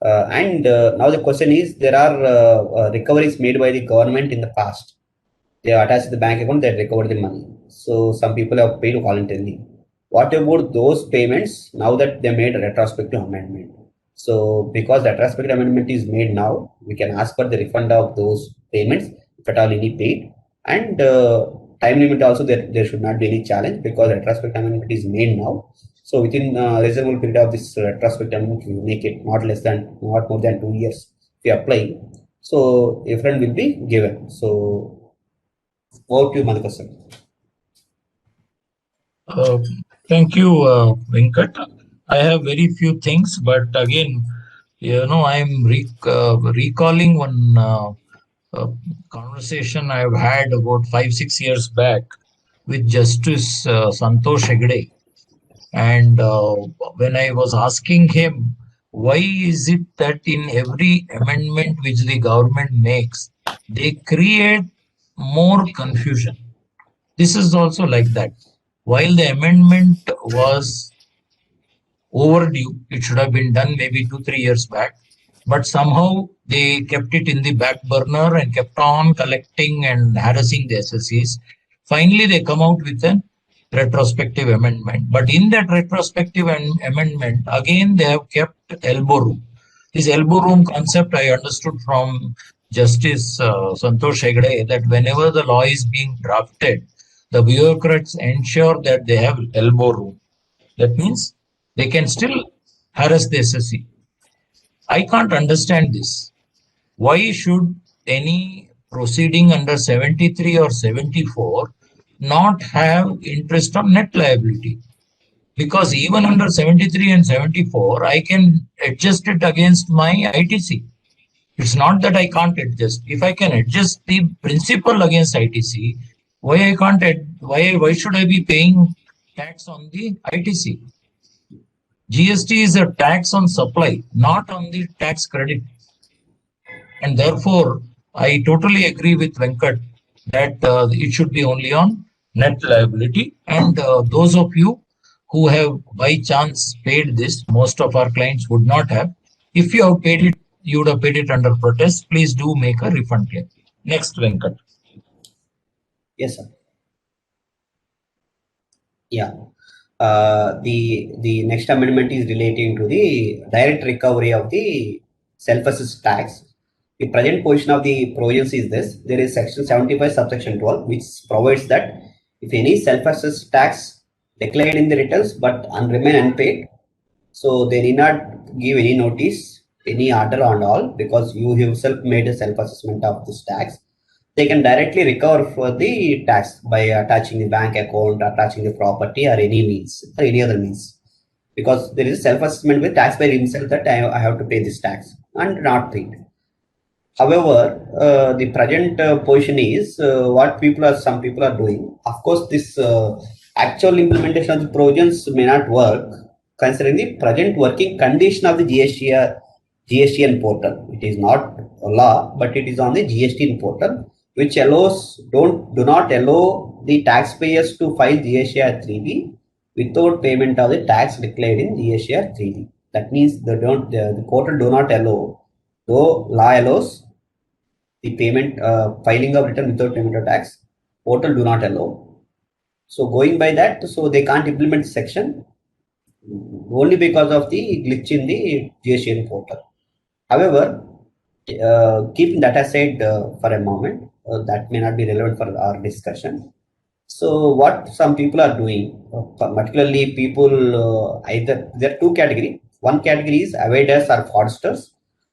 And now the question is, there are recoveries made by the government in the past. They have attached the bank account, they recovered the money. So some people have paid voluntarily. What about those payments now that they made a retrospective amendment? So because that retrospective amendment is made now, we can ask for the refund of those payments if at all any paid. And time limit also, there should not be any challenge because retrospective amendment is made now. So within a reasonable period of this retrospective amendment, we make it not more than 2 years. If we apply, so a refund will be given. So over to you, Madhukar sir. Thank you, Venkat. I have very few things, but again, I'm recalling one conversation I've had about 5-6 years back with Justice Santosh Hegde. And when I was asking him, why is it that in every amendment which the government makes, they create more confusion? This is also like that. While the amendment was overdue, it should have been done maybe 2-3 years back, but somehow they kept it in the back burner and kept on collecting and harassing the SSEs. Finally, they come out with a retrospective amendment. But in that retrospective amendment, again, they have kept elbow room. This elbow room concept I understood from Justice Santosh Hegde, that whenever the law is being drafted, the bureaucrats ensure that they have elbow room. That means they can still harass the SSE. I can't understand this. Why should any proceeding under 73 or 74 not have interest on net liability? Because even under 73 and 74, I can adjust it against my ITC. It's not that I can't adjust. If I can adjust the principal against ITC, why should I be paying tax on the ITC? GST is a tax on supply, not on the tax credit. And therefore, I totally agree with Venkat that it should be only on net liability. And those of you who have by chance paid this, most of our clients would not have. If you have paid it, you would have paid it under protest. Please do make a refund claim. Next, Venkat. Yes, sir. Yeah. The next amendment is relating to the direct recovery of the self-assessed tax. The present position of the provisions is this: there is section 75 subsection 12, which provides that if any self-assessed tax declared in the returns but remain unpaid, so they need not give any notice, any order and all, because you yourself made a self-assessment of this tax. They can directly recover for the tax by attaching the bank account, attaching the property, or any means, or any other means. Because there is a self-assessment with taxpayer himself that I have to pay this tax and not paid. However, the present position is what some people are doing. Of course, this actual implementation of the provisions may not work considering the present working condition of the GSTN portal. It is not a law, but it is on the GSTN portal, which do not allow the taxpayers to file GSTR 3B without payment of the tax declared in GSTR 3B. That means the portal do not allow, though law allows the payment, filing of return without payment of tax, portal do not allow. So going by that, so they can't implement section only because of the glitch in the GSTN portal. However, keeping that aside for a moment, that may not be relevant for our discussion. So what some people are doing, particularly people, either there are two categories. One category is avoiders or fraudsters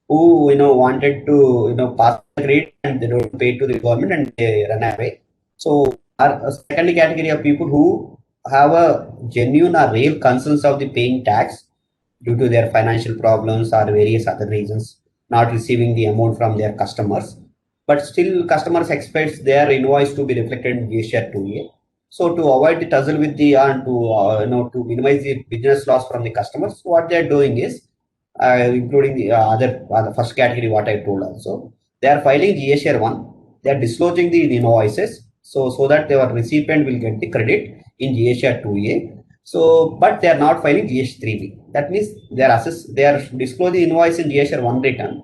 who wanted to pass the credit and they don't pay to the government and they run away. So a second category of people who have a genuine or real concerns of the paying tax, due to their financial problems or various other reasons, not receiving the amount from their customers. But still, customers expect their invoice to be reflected in GSR 2A. So to avoid the tussle with the and to minimize the business loss from the customers, what they are doing is including the the first category what I told also, they are filing GSR 1. They are disclosing the invoices so that their recipient will get the credit in GSR 2A. So, but they are not filing GST 3B. That means they are disclosing invoice in GSR 1 return,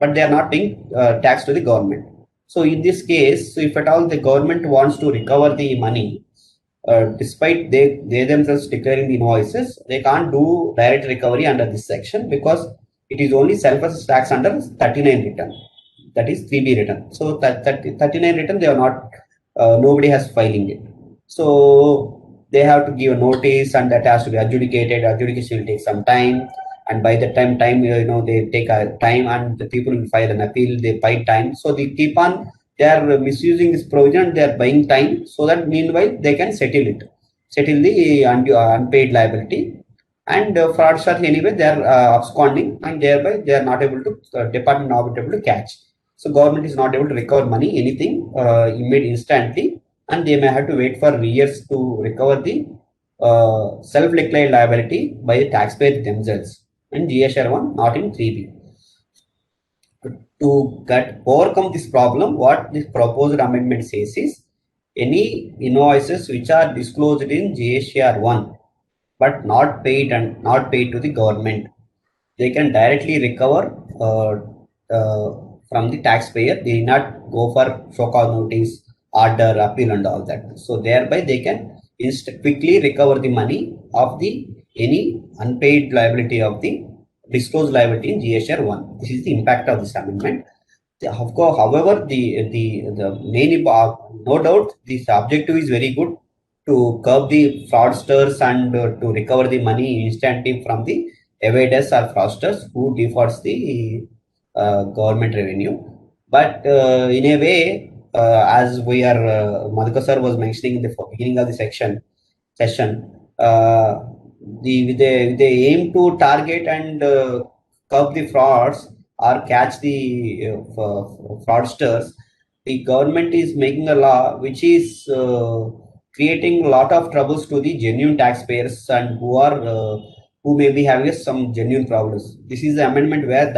but they are not paying tax to the government. So in this case, so if at all the government wants to recover the money, despite they themselves declaring the invoices, they can't do direct recovery under this section because it is only self-assessed tax under 39 return, that is 3B return. So that 39 return they are not, nobody has filing it. So they have to give a notice and that has to be adjudicated. Adjudication will take some time, and by the time they take a time and the people will file an appeal. They buy time, so they keep on. They are misusing this provision. They are buying time so that meanwhile they can settle the unpaid liability. And fraudsters anyway they are absconding, and thereby they are not able to department not able to catch. So government is not able to recover money anything immediately instantly, and they may have to wait for years to recover the self-declared liability by the taxpayer themselves in GSR 1, not in 3B. To overcome this problem, what this proposed amendment says is any invoices which are disclosed in GSR 1 but not paid and not paid to the government, they can directly recover from the taxpayer. They need not go for show-cause notice, order, appeal, and all that. So thereby they can quickly recover the money of the any unpaid liability of the disclosed liability in GSR 1. This is the impact of this amendment. Of course, however, the main no doubt this objective is very good to curb the fraudsters and to recover the money instantly from the evaders or fraudsters who defaults the government revenue. But in a way, as we are, Madhukar sir was mentioning in the beginning of the session, they aim to target and curb the frauds or catch the fraudsters. The government is making a law which is creating a lot of troubles to the genuine taxpayers and who may be having some genuine problems. This is the amendment where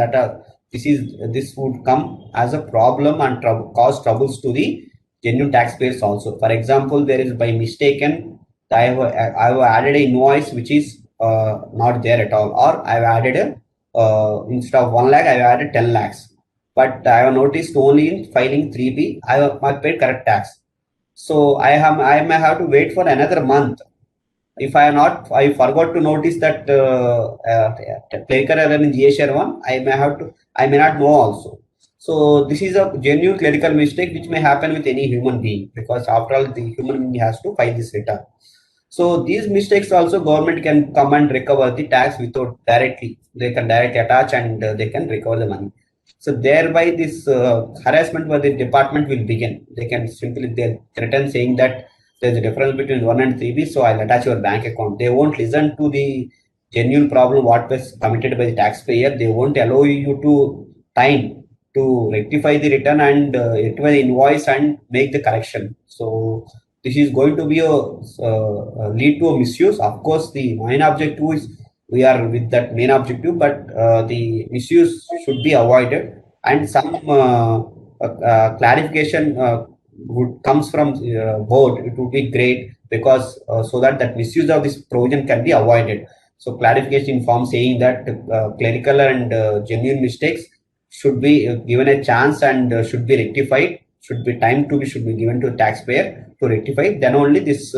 this would come as a problem and cause troubles to the genuine taxpayers also. For example, there is by mistaken I have added an invoice which is not there at all, or I have added instead of 1 lakh I have added 10 lakhs, but I have noticed only in filing 3B I paid correct tax. So I may have to wait for another month. If I forgot to notice that clerical error in GSR 1, I may not know also. So this is a genuine clerical mistake which may happen with any human being, because after all the human being has to file this return. So these mistakes also government can come and recover the tax without directly. They can directly attach and they can recover the money. So thereby this harassment by the department will begin. They can simply threaten saying that there's a difference between 1 and 3B, so I'll attach your bank account. They won't listen to the genuine problem what was committed by the taxpayer. They won't allow you to time to rectify the return and rectify the invoice and make the correction. So this is going to be a lead to a misuse. Of course, the main objective is we are with that main objective, but the misuse should be avoided, and some clarification comes from board. It would be great, because so that misuse of this provision can be avoided. So clarification form saying that clerical and genuine mistakes should be given a chance and should be rectified. Should be given to the taxpayer to rectify. Then only this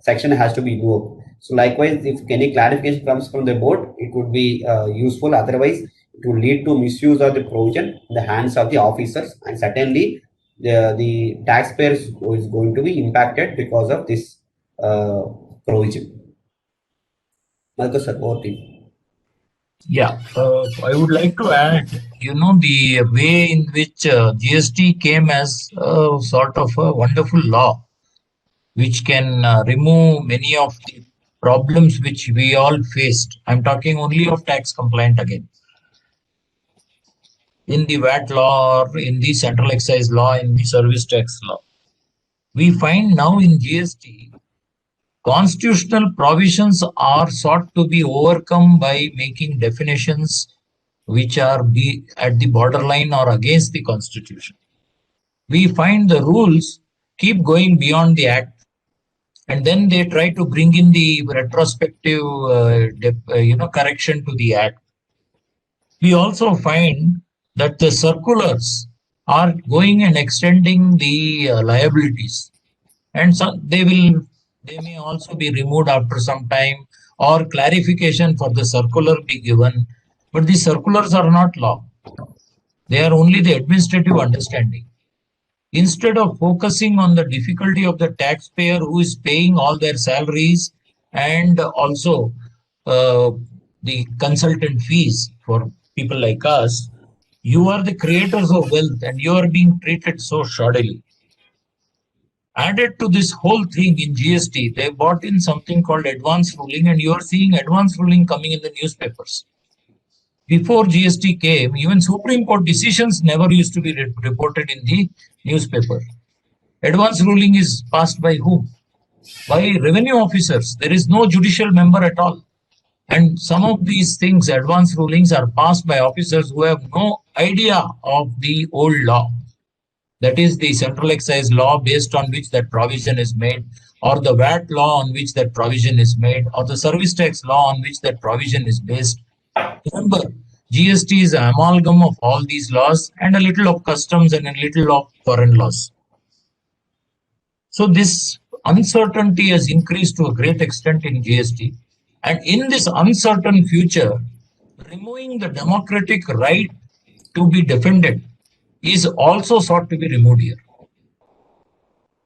section has to be invoked. So likewise, if any clarification comes from the board, it would be useful. Otherwise, it will lead to misuse of the provision in the hands of the officers, and certainly the taxpayers is going to be impacted because of this provision. Marcus, sir, over to you. Yeah, I would like to add, the way in which GST came as a sort of a wonderful law, which can remove many of the problems which we all faced. I'm talking only of tax compliant again. In the VAT law or in the central excise law, in the service tax law. We find now in GST, constitutional provisions are sought to be overcome by making definitions which are at the borderline or against the constitution. We find the rules keep going beyond the act, and then they try to bring in the retrospective correction to the act. We also find that the circulars are going and extending the liabilities, and so they may also be removed after some time, or clarification for the circular be given. But the circulars are not law. They are only the administrative understanding. Instead of focusing on the difficulty of the taxpayer who is paying all their salaries and also the consultant fees for people like us, you are the creators of wealth and you are being treated so shoddily. Added to this whole thing in GST, they brought in something called advance ruling, and you are seeing advance ruling coming in the newspapers. Before GST came, even Supreme Court decisions never used to be reported in the newspaper. Advance ruling is passed by whom? By revenue officers. There is no judicial member at all. And some of these things, advance rulings, are passed by officers who have no idea of the old law. That is the central excise law based on which that provision is made, or the VAT law on which that provision is made, or the service tax law on which that provision is based. Remember, GST is an amalgam of all these laws and a little of customs and a little of foreign laws. So this uncertainty has increased to a great extent in GST. And in this uncertain future, removing the democratic right to be defended is also sought to be removed here.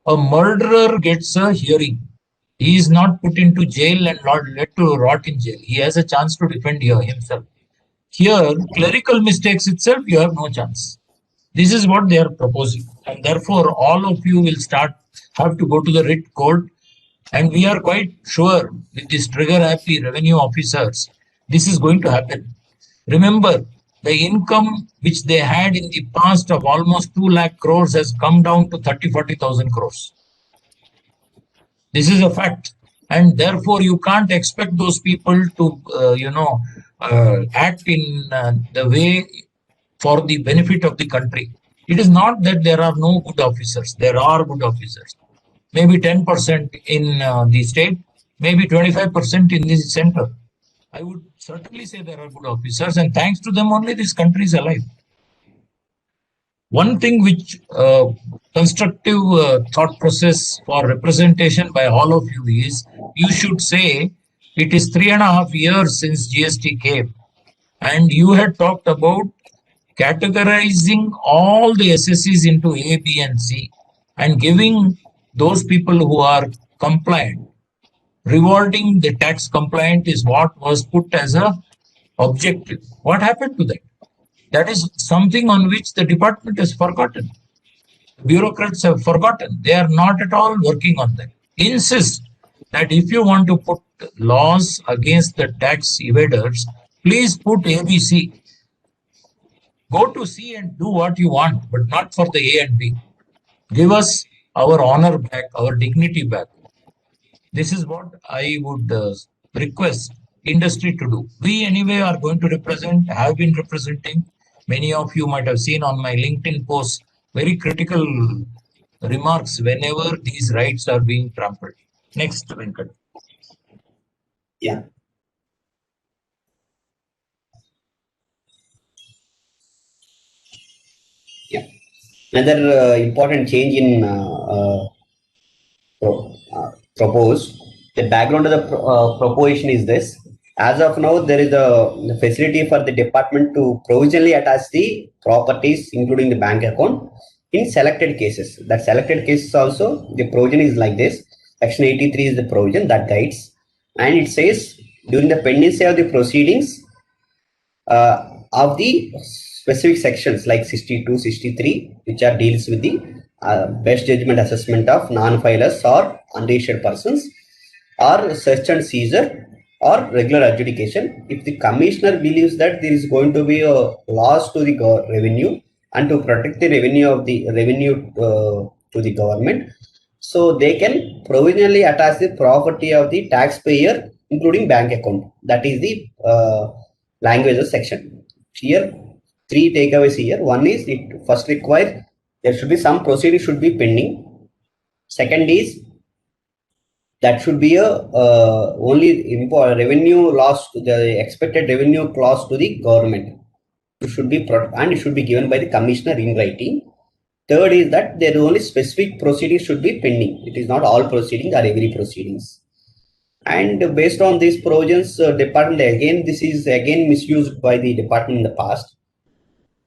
A murderer gets a hearing. He is not put into jail and not let to rot in jail. He has a chance to defend himself. Here, clerical mistakes itself, you have no chance. This is what they are proposing. And therefore, all of you will have to go to the writ court. And we are quite sure with these trigger-happy revenue officers, this is going to happen. Remember, the income which they had in the past of almost 2 lakh crores has come down to 30-40,000 crores. This is a fact. And therefore, you can't expect those people to, act in the way for the benefit of the country. It is not that there are no good officers. There are good officers. Maybe 10% in the state, maybe 25% in the center. I would certainly say there are good officers, and thanks to them only this country is alive. One thing which constructive thought process for representation by all of you is, you should say it is 3.5 years since GST came, and you had talked about categorizing all the SSEs into A, B, and C, and giving those people who are compliant, rewarding the tax compliant is what was put as a objective. What happened to that? That is something on which the department has forgotten. Bureaucrats have forgotten. They are not at all working on that. Insist that if you want to put laws against the tax evaders, please put ABC. Go to C and do what you want, but not for the A and B. Give us our honor back, our dignity back. This is what I would request industry to do. We anyway are going to represent, have been representing. Many of you might have seen on my LinkedIn post very critical remarks whenever these rights are being trampled. Next, Venkat. Yeah. Yeah. Another important change in proposed. The background of the proposition is this. As of now, there is the facility for the department to provisionally attach the properties, including the bank account, in selected cases. That selected cases also, the provision is like this. Section 83 is the provision that guides. And it says, during the pendency of the proceedings of the specific sections like 62, 63, which are deals with the best judgment assessment of non-filers or unregistered persons, or search and seizure or regular adjudication. If the commissioner believes that there is going to be a loss to the revenue and to protect the revenue of the revenue to the government, so they can provisionally attach the property of the taxpayer, including bank account. That is the language section. Here, three takeaways here. One is it first requires there should be some proceeding should be pending. Second is that should be a only revenue loss to the expected revenue clause to the government. It should be and it should be given by the commissioner in writing. Third is that there only specific proceedings should be pending. It is not all proceedings or every proceedings. And based on these provisions, department again, this is again misused by the department in the past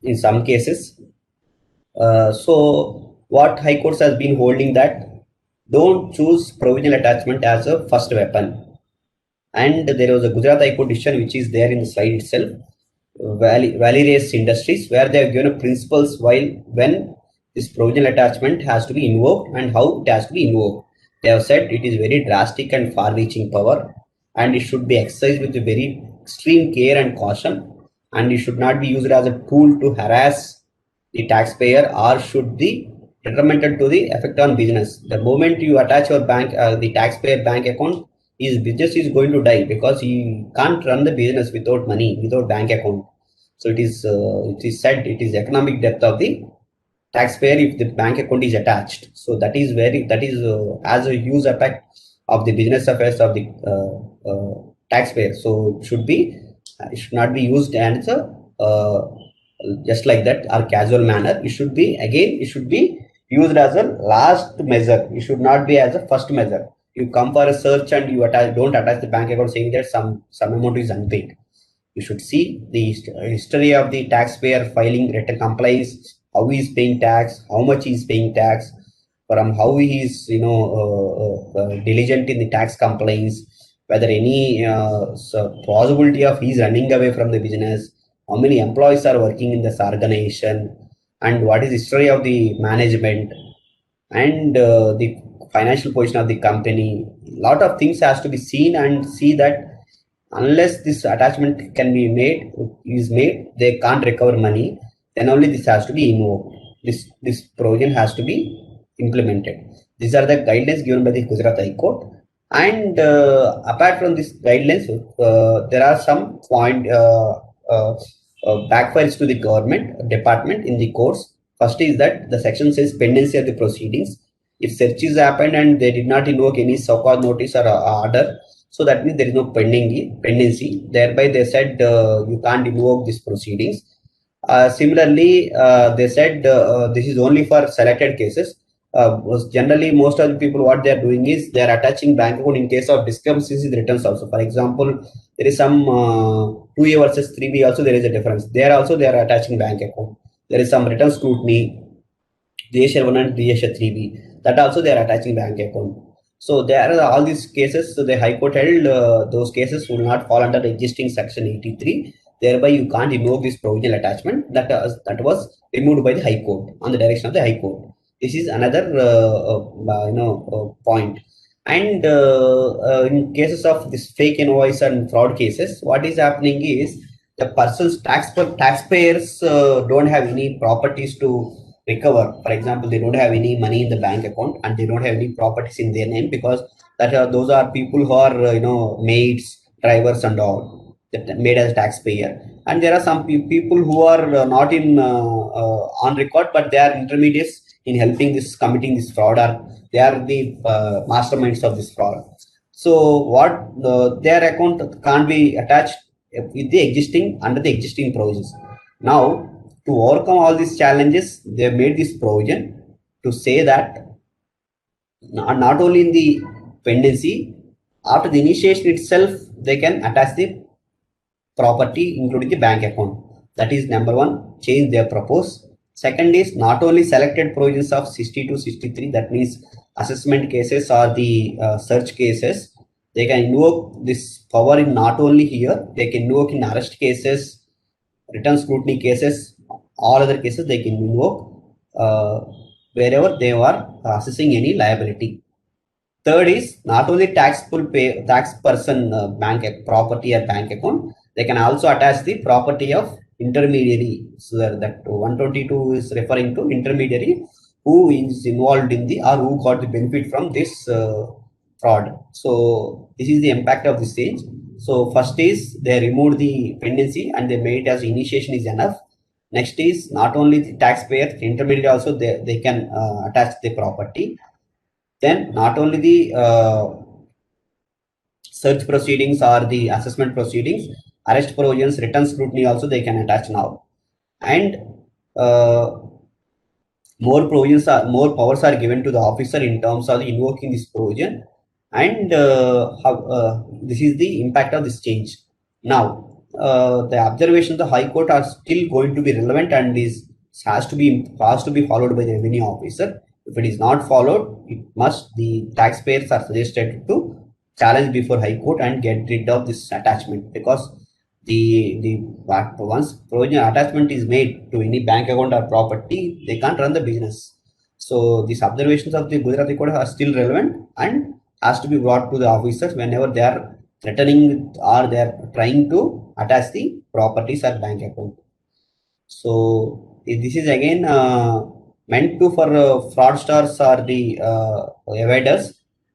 in some cases. So what High Courts has been holding that don't choose provisional attachment as a first weapon. And there was a Gujarat High Court decision which is there in the slide itself, Valley Race Industries, where they have given principles while when this provisional attachment has to be invoked and how it has to be invoked. They have said it is very drastic and far-reaching power, and it should be exercised with very extreme care and caution, and it should not be used as a tool to harass the taxpayer or should be detrimental to the effect on business. The moment you attach your bank, the taxpayer bank account, his business is going to die because he can't run the business without money, without bank account. So it is said it is economic death of the taxpayer if the bank account is attached. So that is has a huge effect of the business affairs of the taxpayer. So it should not be used as a just like that or casual manner. It should be used as a last measure. It should not be as a first measure. You come for a search and you don't attach the bank account saying that some amount is unpaid. You should see the history of the taxpayer filing return compliance, how he is paying tax, how much he is paying tax, from how he is diligent in the tax compliance, whether any possibility of he is running away from the business, how many employees are working in this organization, and what is the history of the management and the financial position of the company. Lot of things has to be seen and see that unless this attachment can be made, they can't recover money. Then only this has to be invoked. This provision has to be implemented. These are the guidelines given by the Gujarat High Court. And apart from these guidelines, there are some backfires to the government department in the course. First is that the section says pendency of the proceedings. If searches happened and they did not invoke any so-called notice or order, so that means there is no pendency. Thereby, they said you can't invoke these proceedings. Similarly, they said this is only for selected cases. Generally, most of the people, what they are doing is they are attaching bank account in case of discrepancies in returns also. For example, there is some 2A versus 3B also there is a difference. There also they are attaching bank account. There is some return scrutiny, DSR 1 and DSR 3B. That also they are attaching bank account. So there are all these cases. So the High Court held those cases will not fall under the existing section 83. Thereby, you can't invoke this provisional attachment that was removed by the High Court on the direction of the High Court. This is another point. And in cases of this fake invoice and fraud cases, what is happening is the person's taxpayers don't have any properties to recover. For example, they don't have any money in the bank account and they don't have any properties in their name because those are people who are maids, drivers, and all that made as taxpayer. And there are some people who are not in on record, but they are intermediates in helping this committing this fraud, or they are the masterminds of this fraud. So what their account can't be attached with the existing under the existing provisions. Now, to overcome all these challenges, they have made this provision to say that not only in the pendency, after the initiation itself, they can attach the property, including the bank account. That is number one change they have proposed. Second is not only selected provisions of 60 to 63, that means assessment cases or the search cases, they can invoke this power in not only here, they can invoke in arrest cases, return scrutiny cases, all other cases they can invoke wherever they are assessing any liability. Third is not only tax person property or bank account, they can also attach the property of intermediary. So that 122 is referring to intermediary who is involved in the or who got the benefit from this fraud. So this is the impact of this change. So first is they removed the pendency and they made it as initiation is enough. Next is not only the taxpayer, intermediary also they can attach the property. Then not only the search proceedings or the assessment proceedings, arrest provisions, return scrutiny also they can attach now. And more powers are given to the officer in terms of invoking this provision. And this is the impact of this change. Now, the observations of the High Court are still going to be relevant and has to be followed by the revenue officer. If it is not followed, the taxpayers are suggested to challenge before High Court and get rid of this attachment, because once provision attachment is made to any bank account or property, they can't run the business. So these observations of the Gujarat Court are still relevant and has to be brought to the officers whenever they are threatening or they are trying to attach the properties or bank account. So this is again meant to for fraudsters or the evaders,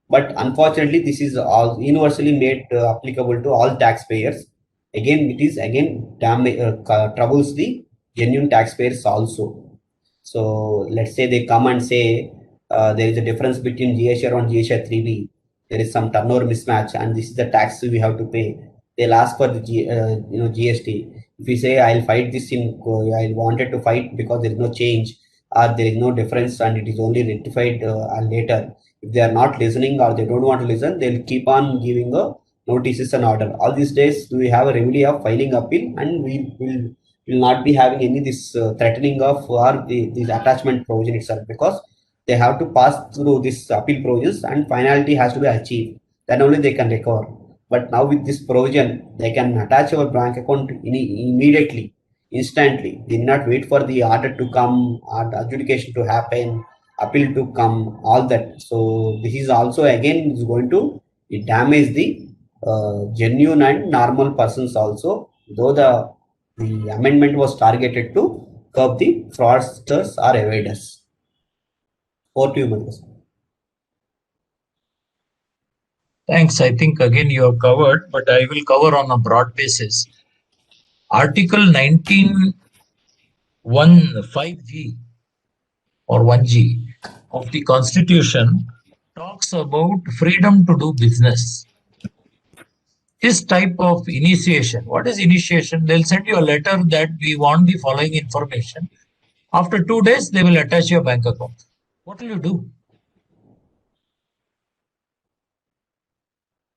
but unfortunately this is all universally made applicable to all taxpayers. Again, it is troubles the genuine taxpayers also. So let's say they come and say there is a difference between GSR and GSR 3B. There is some turnover mismatch, and this is the tax we have to pay. They'll ask for the GST. If we say I'll fight this I wanted to fight because there is no change or there is no difference and it is only rectified later. If they are not listening or they don't want to listen, they'll keep on giving the notices and order. All these days we have a remedy of filing appeal, and we will not be having any this threatening of or this attachment provision itself, because they have to pass through this appeal provisions and finality has to be achieved. Then only they can recover. But now with this provision, they can attach our bank account immediately, instantly. They need not wait for the order to come, or adjudication to happen, appeal to come, all that. So this is also again is going to damage the genuine and normal persons also, though the amendment was targeted to curb the fraudsters or evaders. Over to you, Mahesh. Thanks. I think again you have covered, but I will cover on a broad basis. Article 19(1)(5)(g) or 1G of the Constitution talks about freedom to do business. This type of initiation, what is initiation? They'll send you a letter that we want the following information. After 2 days, they will attach your bank account. What will you do?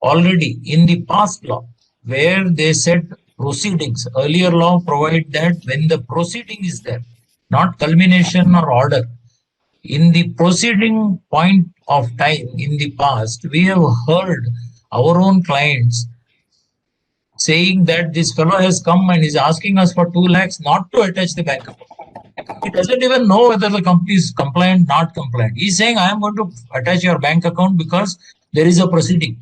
Already in the past law, where they said proceedings, earlier law provide that when the proceeding is there, not culmination or order, in the proceeding point of time in the past, we have heard our own clients saying that this fellow has come and is asking us for 2 lakhs not to attach the bank account. He doesn't even know whether the company is compliant, not compliant. He's saying, I am going to attach your bank account because there is a proceeding.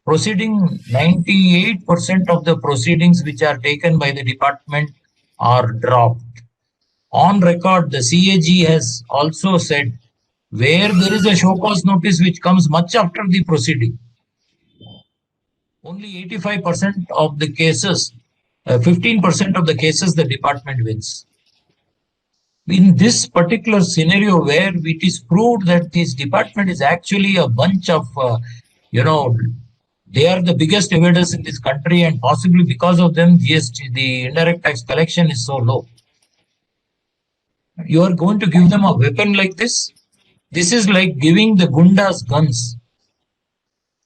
98% of the proceedings which are taken by the department are dropped. On record, the CAG has also said, where there is a show cause notice which comes much after the proceeding, only 85% of the cases, 15% of the cases the department wins. In this particular scenario where it is proved that this department is actually a bunch of, they are the biggest evaders in this country, and possibly because of them, GST, the indirect tax collection is so low. You are going to give them a weapon like this? This is like giving the gundas guns,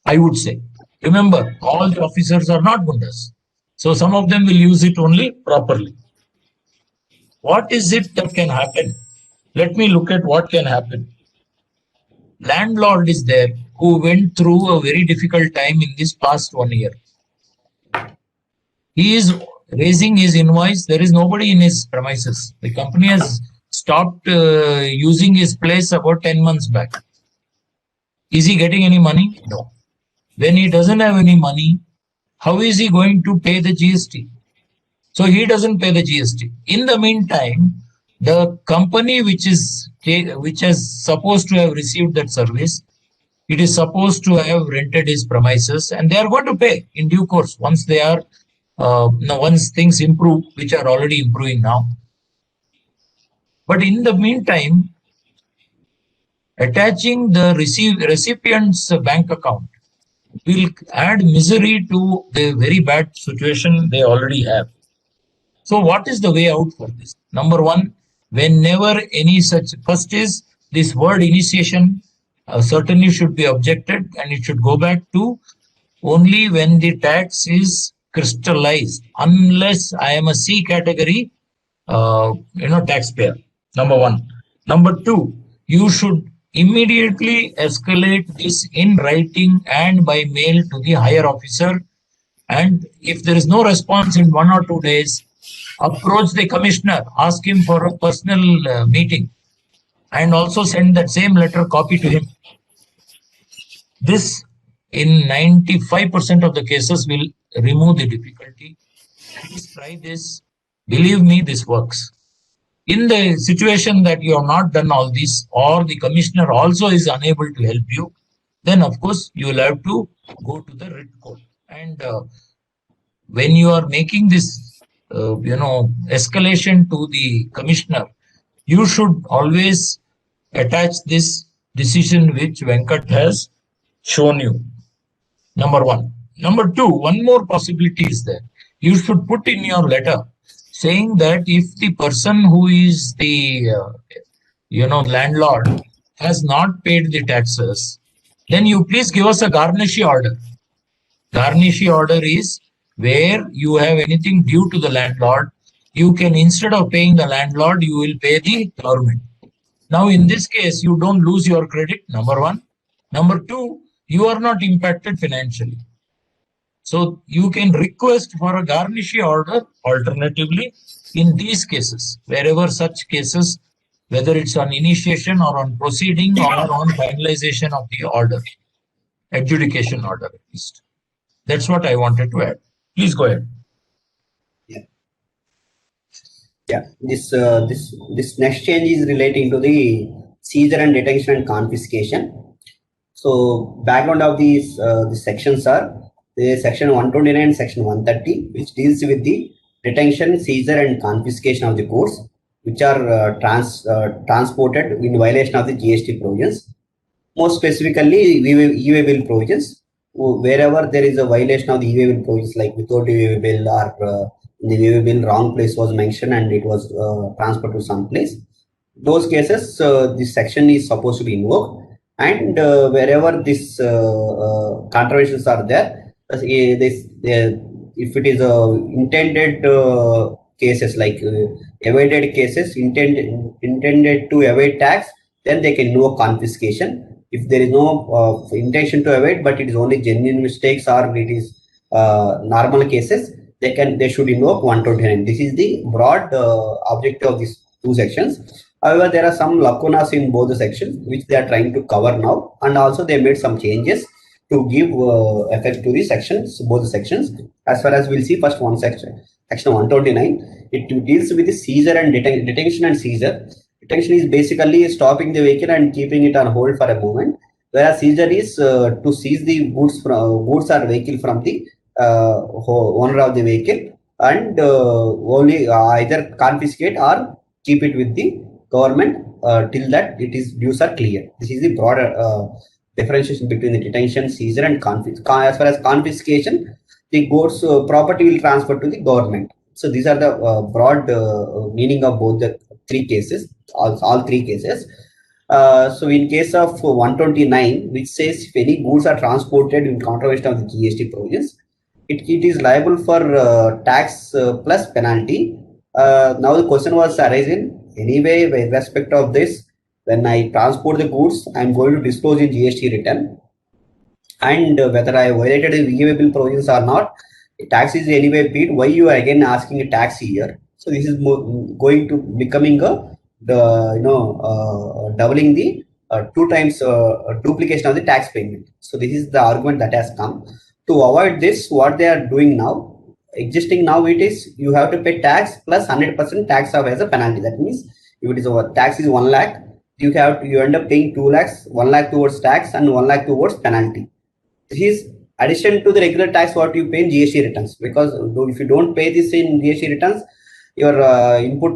I would say. Remember, all the officers are not gundas. So some of them will use it only properly. What is it that can happen? Let me look at what can happen. Landlord is there who went through a very difficult time in this past 1 year. He is raising his invoice. There is nobody in his premises. The company has stopped using his place about 10 months back. Is he getting any money? No. When he doesn't have any money, how is he going to pay the GST? So he doesn't pay the GST. In the meantime, the company which is supposed to have received that service, it is supposed to have rented his premises, and they are going to pay in due course once they are once things improve, which are already improving now. But in the meantime, attaching the recipient's bank account will add misery to the very bad situation they already have. So what is the way out for this? Number one, whenever any such, first is this word initiation certainly should be objected, and it should go back to only when the tax is crystallized, unless I am a C category taxpayer. Number one. Number two, you should immediately escalate this in writing and by mail to the higher officer. And if there is no response in 1 or 2 days, approach the commissioner, ask him for a personal meeting, and also send that same letter copy to him. This, in 95% of the cases, will remove the difficulty. Please try this. Believe me, this works. In the situation that you have not done all this, or the commissioner also is unable to help you, then of course you will have to go to the writ court. And when you are making this, escalation to the commissioner, you should always attach this decision which Venkat has shown you. Number one. Number two, one more possibility is there. You should put in your letter saying that if the person who is the landlord has not paid the taxes, then you please give us a garnishee order. Garnishee order is where you have anything due to the landlord, you can, instead of paying the landlord, you will pay the government. Now in this case, you don't lose your credit, number one. Number two, you are not impacted financially. So you can request for a garnishee order alternatively in these cases, wherever such cases, whether it's on initiation or on proceeding or on finalization of the order, adjudication order at least. That's what I wanted to add. Please go ahead. Yeah, this next change is relating to the seizure and detention and confiscation. So background of these sections are the section 129 and section 130, which deals with the detention, seizure, and confiscation of the goods which are transported in violation of the GST provisions. More specifically, e-way bill provisions. Wherever there is a violation of the e-way bill provisions, like without e-way bill or in the e-way bill wrong place was mentioned and it was transferred to some place, those cases this section is supposed to be invoked. And wherever these contraventions are there, if it is intended cases like evaded cases, intended to evade tax, then they can invoke confiscation. If there is no intention to evade, but it is only genuine mistakes or it is normal cases, they should invoke 129. This is the broad objective of these two sections. However, there are some lacunas in both the sections which they are trying to cover now, and also they made some changes to give effect to the sections, both the sections. As far as we'll see, first one section 129, it deals with the seizure and detention and seizure. Detention is basically stopping the vehicle and keeping it on hold for a moment, whereas seizure is to seize the goods or vehicle from the owner of the vehicle and only either confiscate or keep it with the government till that its dues are clear. This is the broader differentiation between the detention, seizure, and confiscation. As far as confiscation, the goods property will transfer to the government. So these are the broad meaning of both the three cases, all three cases. So in case of 129, which says if any goods are transported in contravention of the GST provisions, it is liable for tax plus penalty. Now the question was arising anyway with respect of this. When I transport the goods, I am going to disclose in GST return, and whether I violated the e-way bill provisions or not, tax is anyway paid. Why you are again asking a tax here? So this is going to becoming doubling the two times duplication of the tax payment. So this is the argument that has come. To avoid this, what they are doing now, existing now, it is you have to pay tax plus 100% tax of as a penalty. That means if it is over tax is 1 lakh, you end up paying 2 lakhs, 1 lakh towards tax and 1 lakh towards penalty. This is addition to the regular tax what you pay in GST returns, because if you don't pay this in GST returns, your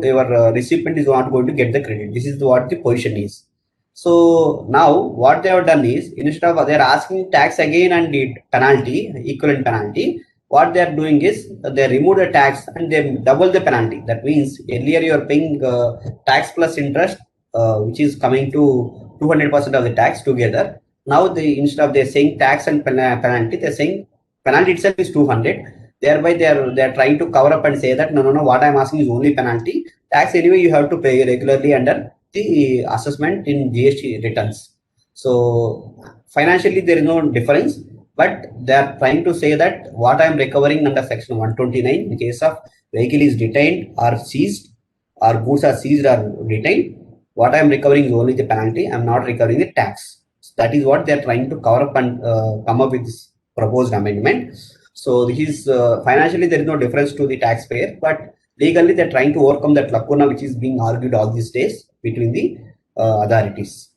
your recipient is not going to get the credit. This is what the position is. So now what they have done is, instead of they are asking tax again and the penalty, equivalent penalty, what they are doing is they remove the tax and they double the penalty. That means earlier you are paying tax plus interest, which is coming to 200% of the tax together. Now instead of they're saying tax and penalty, they're saying penalty itself is 200. Thereby they are trying to cover up and say that no, what I'm asking is only penalty. Tax anyway you have to pay regularly under the assessment in GST returns. So financially there is no difference, but they are trying to say that what I am recovering under section 129 in case of vehicle is detained or seized or goods are seized or detained, what I am recovering is only the penalty. I am not recovering the tax. So that is what they are trying to cover up and come up with this proposed amendment. So this is financially there is no difference to the taxpayer, but legally they're trying to overcome that lacuna which is being argued all these days between the authorities.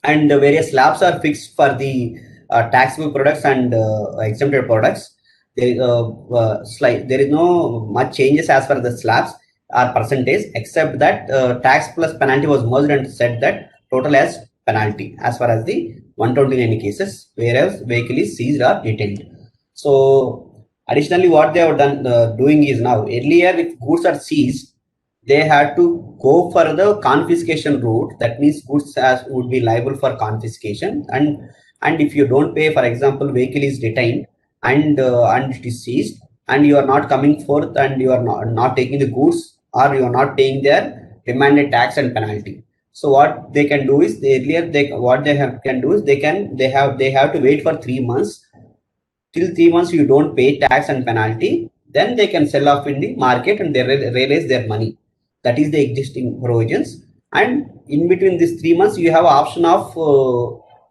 And various slabs are fixed for the taxable products and exempted products. There is no much changes as far as the slabs or percentage, except that tax plus penalty was merged and said that total as penalty as far as the 129 cases, whereas vehicle is seized or detained. So additionally, what they have done doing is now, earlier if goods are seized, they had to go for the confiscation route. That means goods would be liable for confiscation, and if you don't pay, for example, vehicle is detained and it is seized, and you are not coming forth and you are not taking the goods, or you are not paying their demanded tax and penalty. So what they can do is, can do is they have to wait for 3 months. Till 3 months you don't pay tax and penalty, then they can sell off in the market and they realize their money. That is the existing provisions. And in between these 3 months, you have option of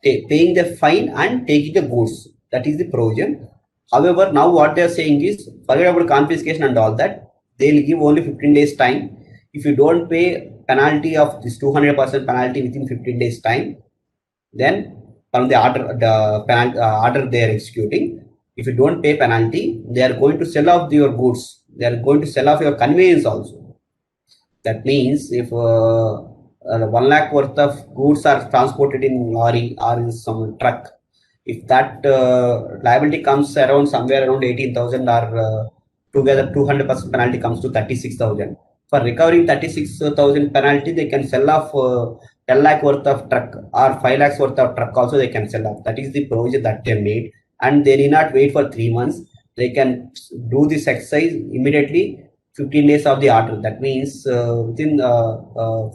paying the fine and taking the goods. That is the provision. However, now what they are saying is, forget about confiscation and all that. They will give only 15 days time. If you don't pay penalty of this 200% penalty within 15 days time, then from the order they are executing, if you don't pay penalty, they are going to sell off your goods. They are going to sell off your conveyance also. That means if 1 lakh worth of goods are transported in lorry or in some truck, if that liability comes around somewhere around 18,000 or together 200% penalty comes to 36,000. For recovering 36,000 penalty, they can sell off 10 lakh worth of truck or 5 lakhs worth of truck also they can sell off. That is the provision that they made, and they need not wait for 3 months. They can do this exercise immediately 15 days of the order. That means within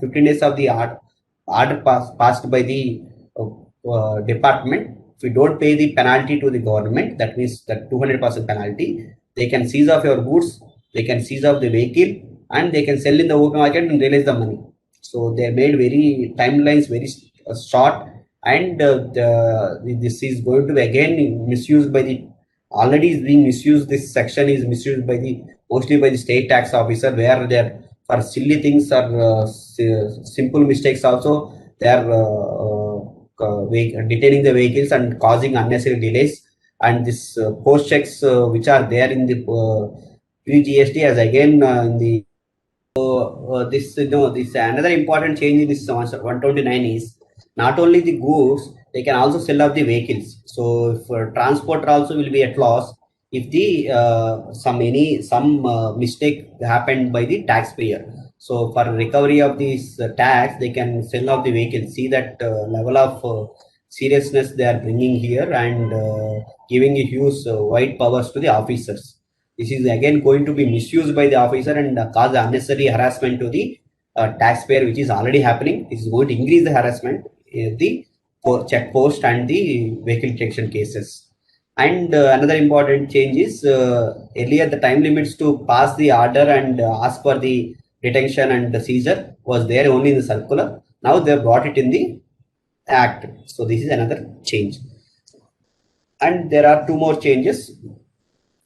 15 days of the order passed by the department, if you don't pay the penalty to the government, that means that 200% penalty, they can seize off your goods, they can seize off the vehicle, and they can sell in the open market and realize the money. So they made very timelines very short, and this is going to be again misused by the, already is being misused. This section is misused by the mostly by the state tax officer, where they're for silly things or simple mistakes also they are detaining the vehicles and causing unnecessary delays. And this post checks which are there in the pre-GST as again in the this another important change in this 129 is not only the goods, they can also sell off the vehicles. So if transporter also will be at loss if the some mistake happened by the taxpayer. So for recovery of this tax, they can sell off the vehicle. See that level of seriousness they are bringing here, and giving a huge wide powers to the officers. This is again going to be misused by the officer and cause unnecessary harassment to the taxpayer, which is already happening. This is going to increase the harassment in the check post and the vehicle detection cases. And another important change is earlier the time limits to pass the order and ask for the detention and the seizure was there only in the circular. Now they have brought it in the Act. So this is another change. And there are two more changes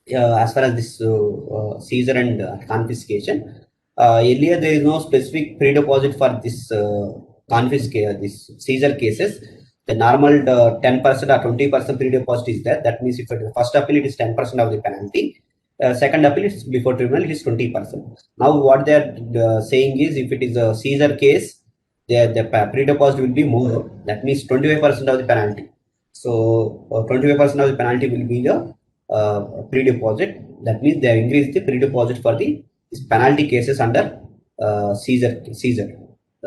as far as this seizure and confiscation. Earlier, there is no specific pre-deposit for this this seizure cases. The normal 10% or 20% pre-deposit is there. That means if it is first appeal, it is 10% of the penalty. Second appeal is before tribunal, it is 20%. Now, what they are saying is, if it is a seizure case, the pre-deposit will be more. That means 25% of the penalty. So 25% of the penalty will be the pre-deposit. That means they have increased the pre-deposit for the penalty cases under seizure.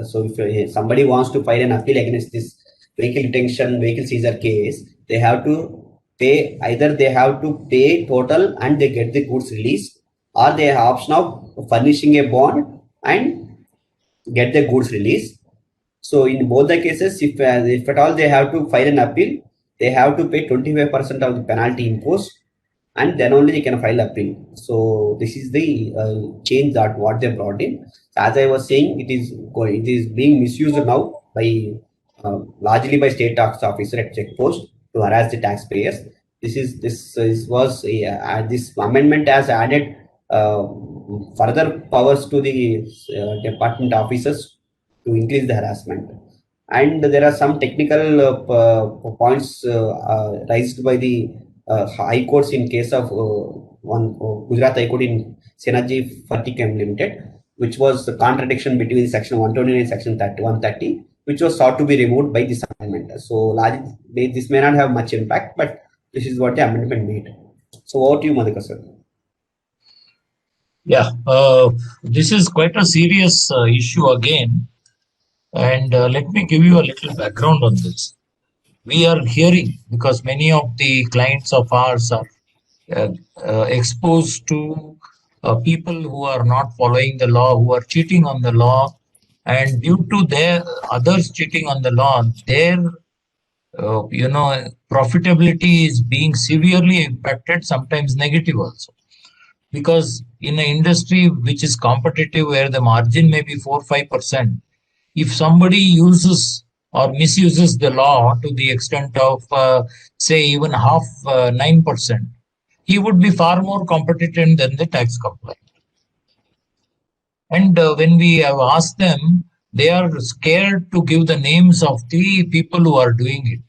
So if somebody wants to file an appeal against this vehicle detention, vehicle seizure case, they have to pay, either they have to pay total and they get the goods released, or they have option of furnishing a bond and get the goods released. So in both the cases, if at all they have to file an appeal, they have to pay 25% of the penalty imposed, and then only they can file appeal. So this is the change that what they brought in. As I was saying, it is being misused now by largely by state tax officer at check post to harass the taxpayers. This amendment has added further powers to the department officers to increase the harassment. And there are some technical points raised by the high courts in case of Gujarat High Court in Synergy Fertichem Limited, which was the contradiction between section 129 and section 130, which was sought to be removed by this amendment. So this may not have much impact, but this is what the amendment made. So over to you, Madhukar sir. Yeah, this is quite a serious issue again. And let me give you a little background on this. We are hearing, because many of the clients of ours are exposed to people who are not following the law, who are cheating on the law, and due to their others cheating on the law, their profitability is being severely impacted, sometimes negative also. Because in an industry which is competitive, where the margin may be 4-5%, if somebody uses or misuses the law to the extent of, say, even half 9%, he would be far more competent than the tax compliant. And when we have asked them, they are scared to give the names of the people who are doing it.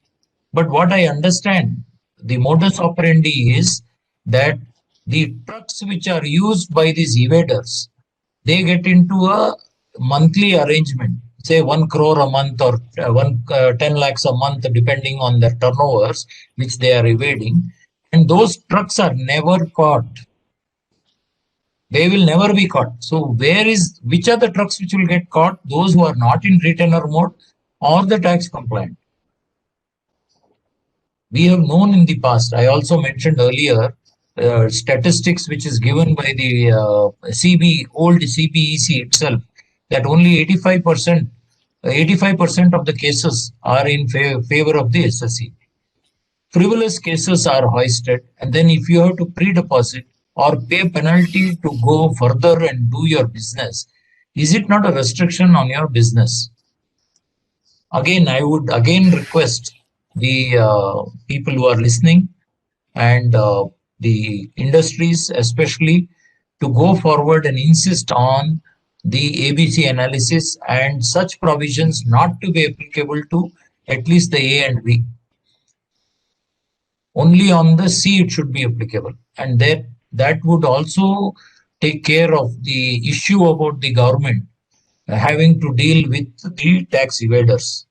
But what I understand, the modus operandi is that the trucks which are used by these evaders, they get into a monthly arrangement, say 1 crore a month or 10 lakhs a month, depending on their turnovers, which they are evading. And those trucks are never caught. They will never be caught. So which are the trucks which will get caught? Those who are not in retainer mode or the tax compliant. We have known in the past, I also mentioned earlier, statistics which is given by the old CBEC itself, that only 85% of the cases are in favor of the SSC. Frivolous cases are hoisted, and then if you have to pre-deposit or pay penalty to go further and do your business, is it not a restriction on your business? Again, I would request the people who are listening and the industries especially to go forward and insist on the ABC analysis and such provisions not to be applicable to at least the A and B. Only on the C it should be applicable, and that would also take care of the issue about the government having to deal with the tax evaders.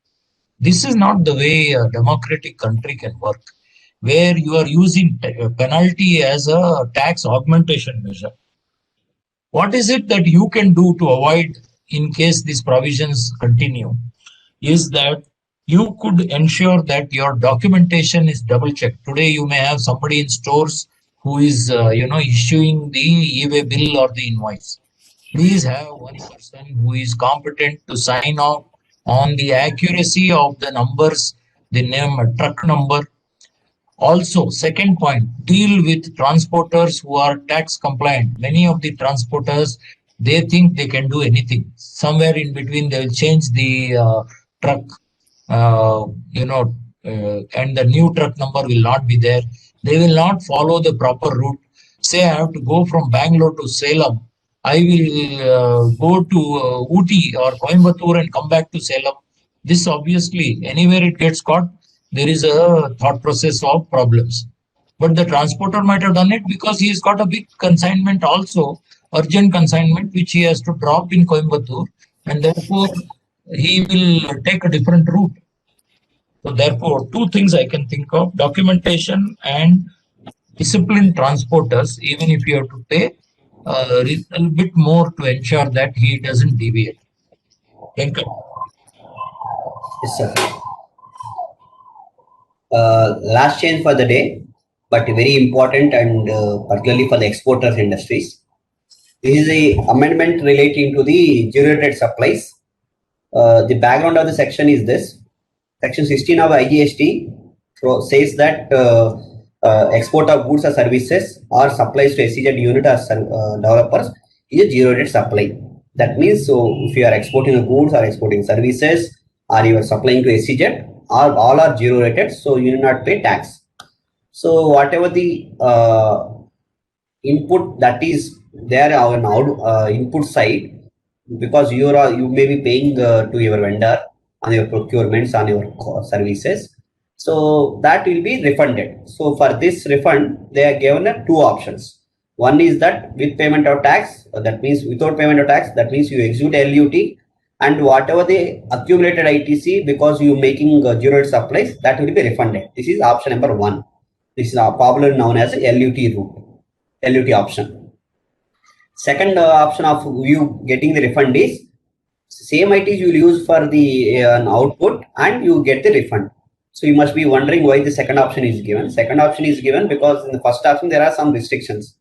This is not the way a democratic country can work, where you are using penalty as a tax augmentation measure. What is it that you can do to avoid, in case these provisions continue, is that you could ensure that your documentation is double checked. Today, you may have somebody in stores who is, issuing the e-way bill or the invoice. Please have one person who is competent to sign off on the accuracy of the numbers, the name, truck number. Also, second point, deal with transporters who are tax compliant. Many of the transporters, they think they can do anything. Somewhere in between, they will change the truck you know, and the new truck number will not be there. They will not follow the proper route. Say I have to go from Bangalore to Salem. I will go to Ooty or Coimbatore and come back to Salem. This obviously, anywhere it gets caught, there is a thought process of problems. But the transporter might have done it because he's got a big consignment also, urgent consignment, which he has to drop in Coimbatore, and therefore he will take a different route. So therefore, two things I can think of: documentation and disciplined transporters, even if you have to pay a little bit more to ensure that he doesn't deviate. Thank you. Yes, sir. Last change for the day, but very important and particularly for the exporters industries. This is the amendment relating to the zero-rated supplies. The background of the section is this. Section 16 of IGST says that export of goods or services or supplies to SEZ unit or developers is a zero-rated supply. That means, so if you are exporting goods or exporting services or you are supplying to SEZ, all are zero-rated, so you do not pay tax. So whatever the input that is there on input side, because you may be paying to your vendor on your procurements on your services, so that will be refunded. So for this refund, they are given two options. One is that with payment of tax, that means without payment of tax, that means you execute LUT, and whatever the accumulated ITC because you making zero supplies, that will be refunded. This is option number one. This is popularly known as LUT route, LUT option. Second option of you getting the refund is same ITs you will use for the output and you get the refund. So you must be wondering why the second option is given. Second option is given because in the first option there are some restrictions.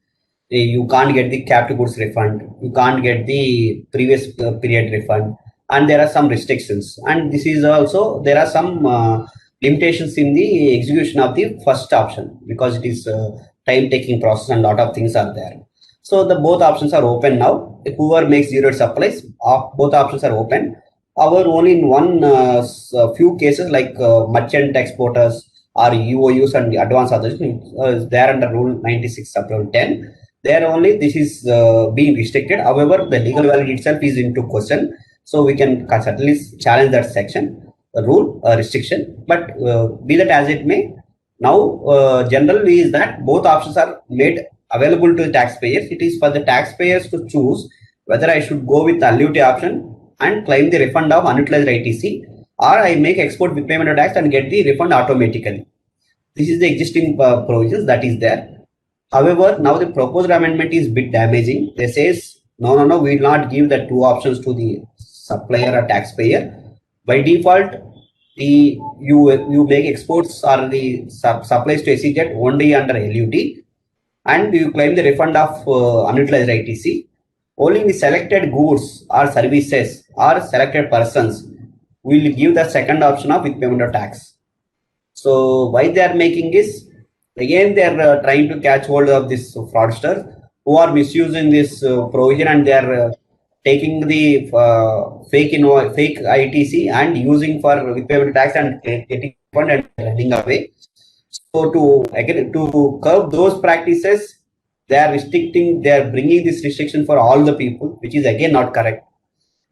You can't get the capital goods refund, you can't get the previous period refund, and there are some restrictions. And this is also, there are some limitations in the execution of the first option because it is time taking process and lot of things are there. So the both options are open now. Whoever makes zero supplies, both options are open. However, only in one few cases like merchant exporters or UOUs and advanced others, they are under Rule 96 sub Rule 10. There only this is being restricted. However, the legal validity itself is into question. So we can certainly challenge that section, rule, restriction. But be that as it may, now generally is that both options are made available to the taxpayers. It is for the taxpayers to choose whether I should go with the LUT option and claim the refund of unutilized ITC, or I make export with payment of tax and get the refund automatically. This is the existing provisions that is there. However, now the proposed amendment is bit damaging. They says, no, we will not give the two options to the supplier or taxpayer. By default, you make exports or the supplies to SEZ only under LUT, and you claim the refund of unutilized ITC. Only the selected goods or services or selected persons will give the second option of with payment of tax. So why they are making this? Again, they are trying to catch hold of this fraudsters who are misusing this provision, and they are taking the fake ITC and using for with payment tax and getting refund and running away. So to curb those practices, they are bringing this restriction for all the people, which is again not correct,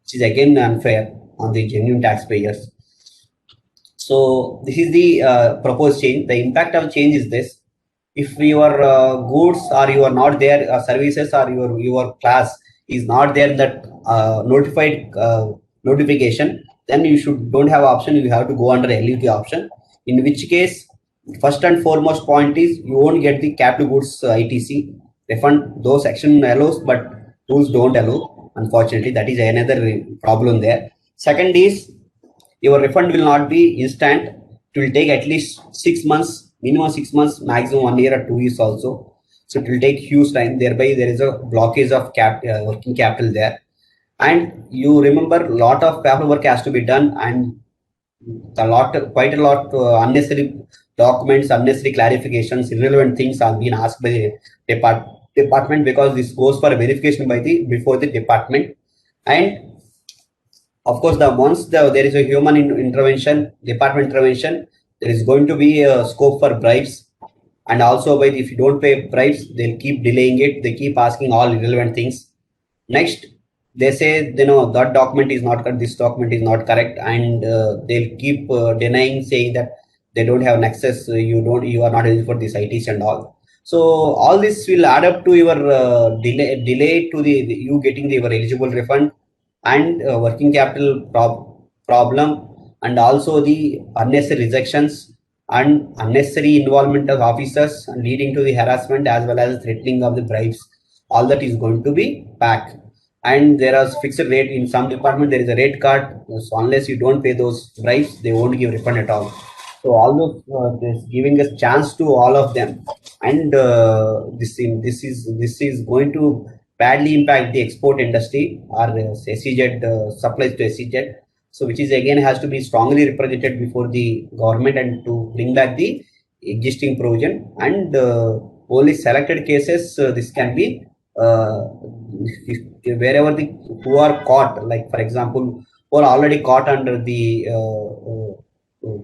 which is again unfair on the genuine taxpayers. So this is the proposed change. The impact of change is this: if your goods or you are not there, services or your class is not there in that notified notification, then you don't have option. You have to go under LUT option. In which case, first and foremost point is you won't get the capital goods ITC refund. Those section allows, but rules don't allow. Unfortunately, that is another problem there. Second is your refund will not be instant. It will take at least 6 months, minimum 6 months, maximum 1 year or 2 years also. So it will take huge time. Thereby, there is a blockage of working capital there. And you remember, a lot of paperwork has to be done, and quite a lot unnecessary documents, unnecessary clarifications, irrelevant things are being asked by the department, because this goes for verification by before the department. And Of course, there is a human intervention, department intervention, there is going to be a scope for bribes. And also, by if you don't pay bribes, they'll keep delaying it. They keep asking all irrelevant things. Next, they say, that document is not correct, this document is not correct, and they'll keep denying, saying that they don't have nexus, you are not eligible for this ITC and all. So all this will add up to your delay to you getting your eligible refund, and working capital problem, and also the unnecessary rejections and unnecessary involvement of officers, and leading to the harassment as well as threatening of the bribes. All that is going to be back. And there is fixed rate in some department. There is a rate card. So unless you don't pay those bribes, they won't give refund at all. So all those this giving a chance to all of them, and this is going to badly impact the export industry, or SEZ supplies to SEZ. So which is again has to be strongly represented before the government, and to bring back the existing provision. And only selected cases this can be wherever who are caught, like for example, who are already caught under the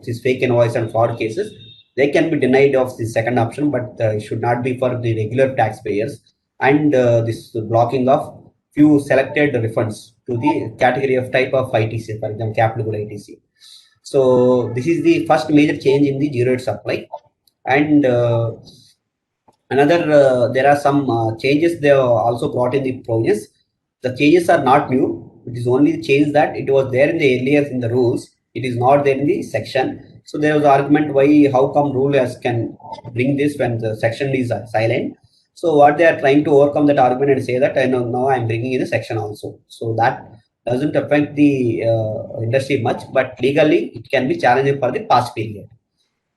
this fake invoice and fraud cases, they can be denied of the second option, but it should not be for the regular taxpayers. And this blocking of few selected refunds to the category of type of ITC, for example, capital good ITC. So this is the first major change in the zero rate supply. And there are some changes they have also brought in the provisions. The changes are not new. It is only the change that it was there in the earlier in the rules. It is not there in the section. So there was argument how come rule can bring this when the section is silent. So what they are trying to overcome that argument and say that now I'm bringing in the section also. So that doesn't affect the industry much, but legally it can be challenging for the past period.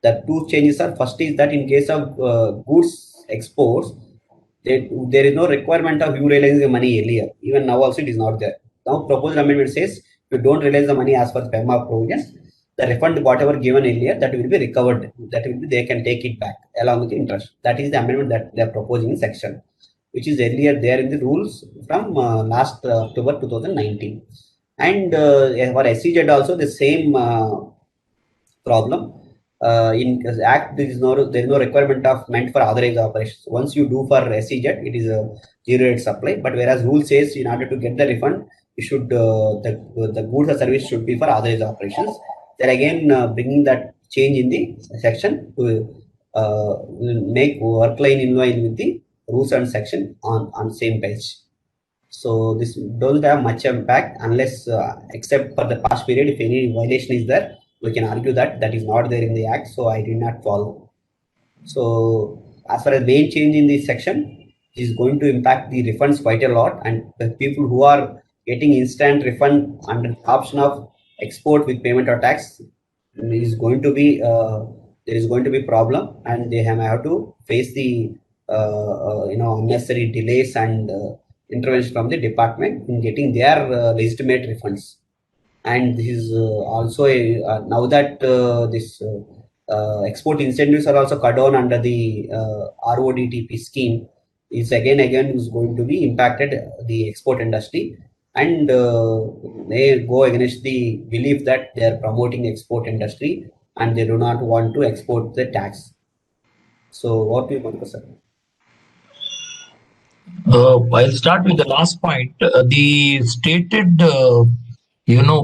The two changes are, first is that in case of goods exports, there is no requirement of you realizing the money earlier. Even now also it is not there. Now proposed amendment says if you don't realize the money as per the PEMA provisions, the refund whatever given earlier, that will be recovered. They can take it back along with the interest. That is the amendment that they are proposing in section, which is earlier there in the rules from last October 2019. And for SEZ also the same problem. In Act, there is no requirement of meant for authorized operations. Once you do for SEZ, it is a zero rate supply. But whereas rule says in order to get the refund, you should the goods or service should be for authorized operations. Then again bringing that change in the section to make work line in line with the rules and section on same page. So this doesn't have much impact unless except for the past period. If any violation is there, we can argue that is not there in the act, so I did not follow. So as far as main change in this section is going to impact the refunds quite a lot, and the people who are getting instant refund under the option of export with payment or tax is going to be there is going to be problem, and they have to face the unnecessary delays and intervention from the department in getting their legitimate refunds. And this is also now that this export incentives are also cut down under the RODTP scheme, is again is going to be impacted the export industry, and they go against the belief that they are promoting export industry and they do not want to export the tax. So what do you want to say? I'll start with the last point. The stated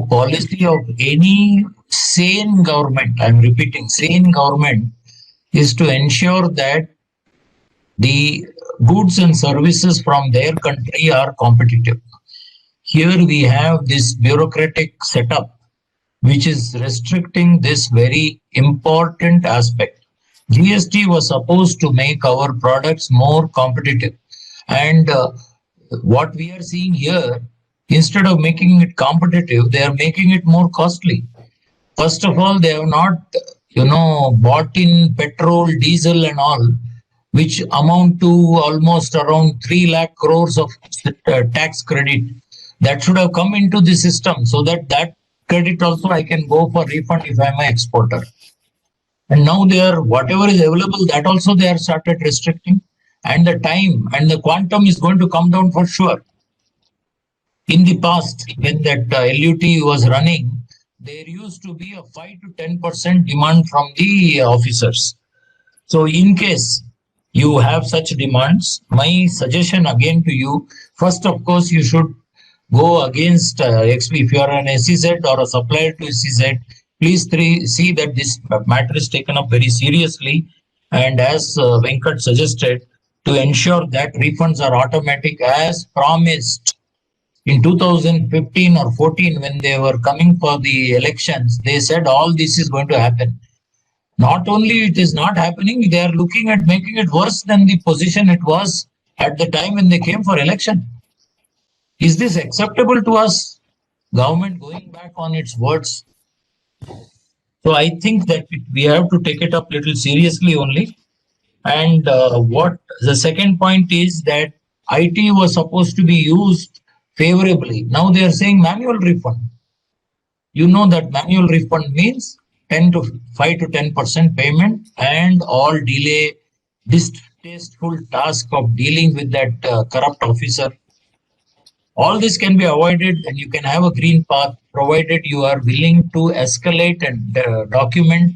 policy of any sane government, I'm repeating, sane government, is to ensure that the goods and services from their country are competitive. Here we have this bureaucratic setup which is restricting this very important aspect. GST was supposed to make our products more competitive, and what we are seeing here, instead of making it competitive, they are making it more costly. First of all, they have not, bought in petrol, diesel and all, which amount to almost around 3 lakh crores of tax credit. That should have come into the system, so that credit also I can go for refund if I am an exporter. And now they are, whatever is available, that also they are started restricting. And the time and the quantum is going to come down for sure. In the past, when that LUT was running, there used to be a 5 to 10% demand from the officers. So in case you have such demands, my suggestion again to you, first of course you should go against XP. If you are an SEZ or a supplier to SEZ, please see that this matter is taken up very seriously, and as Venkat suggested, to ensure that refunds are automatic as promised. In 2015 or 14, when they were coming for the elections, they said all this is going to happen. Not only it is not happening, they are looking at making it worse than the position it was at the time when they came for election. Is this acceptable to us? Government going back on its words. So I think that we have to take it up little seriously only. And what the second point is that IT was supposed to be used favorably. Now they are saying manual refund. You know that manual refund means 5 to 10% payment, and all delay, distasteful task of dealing with that corrupt officer. All this can be avoided, and you can have a green path provided you are willing to escalate and document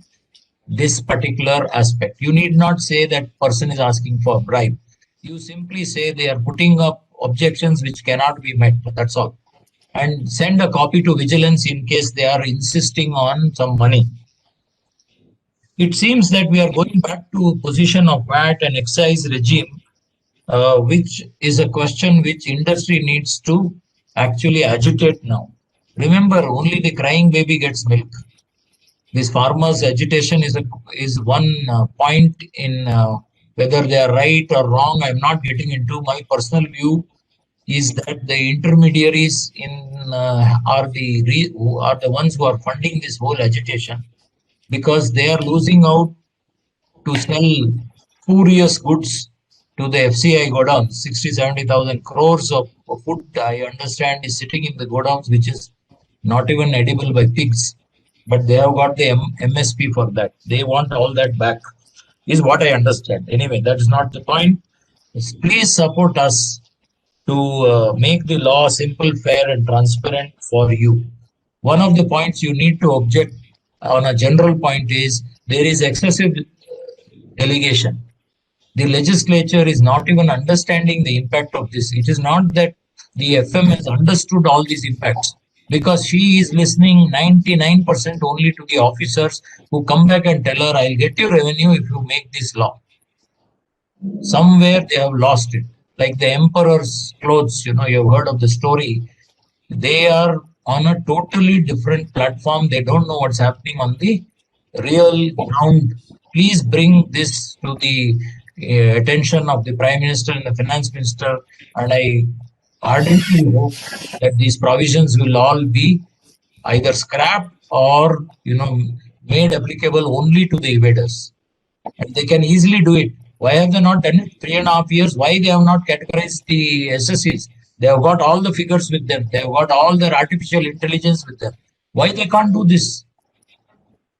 this particular aspect. You need not say that person is asking for bribe. You simply say they are putting up objections which cannot be met. That's all. And send a copy to vigilance in case they are insisting on some money. It seems that we are going back to position of VAT and excise regime, which is a question which industry needs to actually agitate now. Remember, only the crying baby gets milk. This farmers' agitation is one point in whether they are right or wrong. I'm not getting into. My personal view is that the intermediaries are the ones who are funding this whole agitation, because they are losing out to sell spurious goods to the FCI godowns. 60-70,000 crores of food, I understand, is sitting in the godowns, which is not even edible by pigs. But they have got the MSP for that. They want all that back, is what I understand. Anyway, that is not the point. Please support us to make the law simple, fair, and transparent for you. One of the points you need to object on a general point is there is excessive delegation. The legislature is not even understanding the impact of this. It is not that the FM has understood all these impacts, because she is listening 99% only to the officers who come back and tell her, I'll get your revenue if you make this law. Somewhere they have lost it. Like the emperor's clothes, you have heard of the story. They are on a totally different platform. They don't know what's happening on the real ground. Please bring this to the attention of the Prime Minister and the Finance Minister, and I ardently hope that these provisions will all be either scrapped or made applicable only to the evaders. And they can easily do it. Why have they not done it? 3.5 years. Why they have not categorized the SSEs? They have got all the figures with them. They have got all their artificial intelligence with them. Why they can't do this?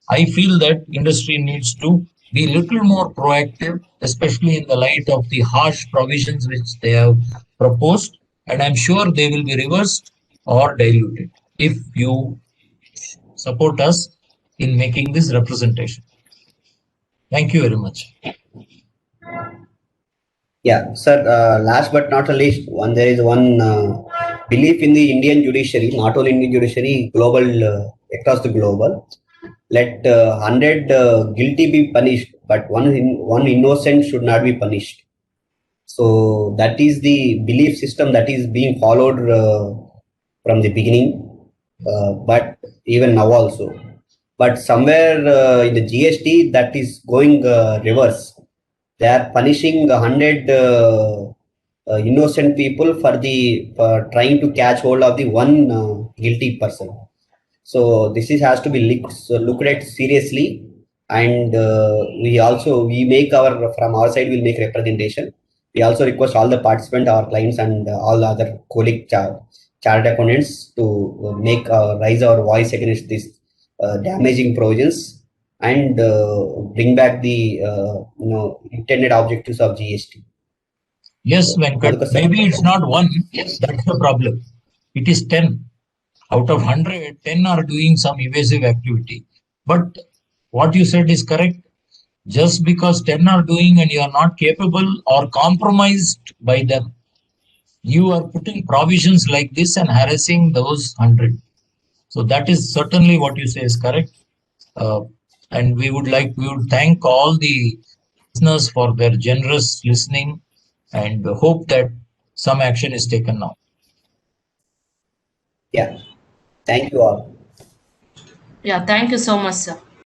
I feel that industry needs to be a little more proactive, especially in the light of the harsh provisions which they have proposed. And I'm sure they will be reversed or diluted if you support us in making this representation. Thank you very much. Yeah, sir. Last but not the least, there is one belief in the Indian judiciary, not only Indian judiciary, global, across the global. Let 100 guilty be punished, but one innocent should not be punished. So that is the belief system that is being followed from the beginning, but even now also. But somewhere in the GST, that is going reverse. They are punishing 100 innocent people for trying to catch hold of the one guilty person. So this has to be looked at seriously, and we make from our side we'll make representation. We also request all the participants, our clients, and all the other colleague chartered accountants to raise our voice against these damaging provisions and bring back the intended objectives of GST. Yes, Venkat. Maybe it's not one. Yes, that's the problem. it is 10. Out of 100, 10 are doing some evasive activity. But what you said is correct. Just because 10 are doing and you are not capable or compromised by them, you are putting provisions like this and harassing those 100. So that is certainly what you say is correct. And we would thank all the listeners for their generous listening and hope that some action is taken now. Yeah. Thank you all. Yeah, thank you so much, sir.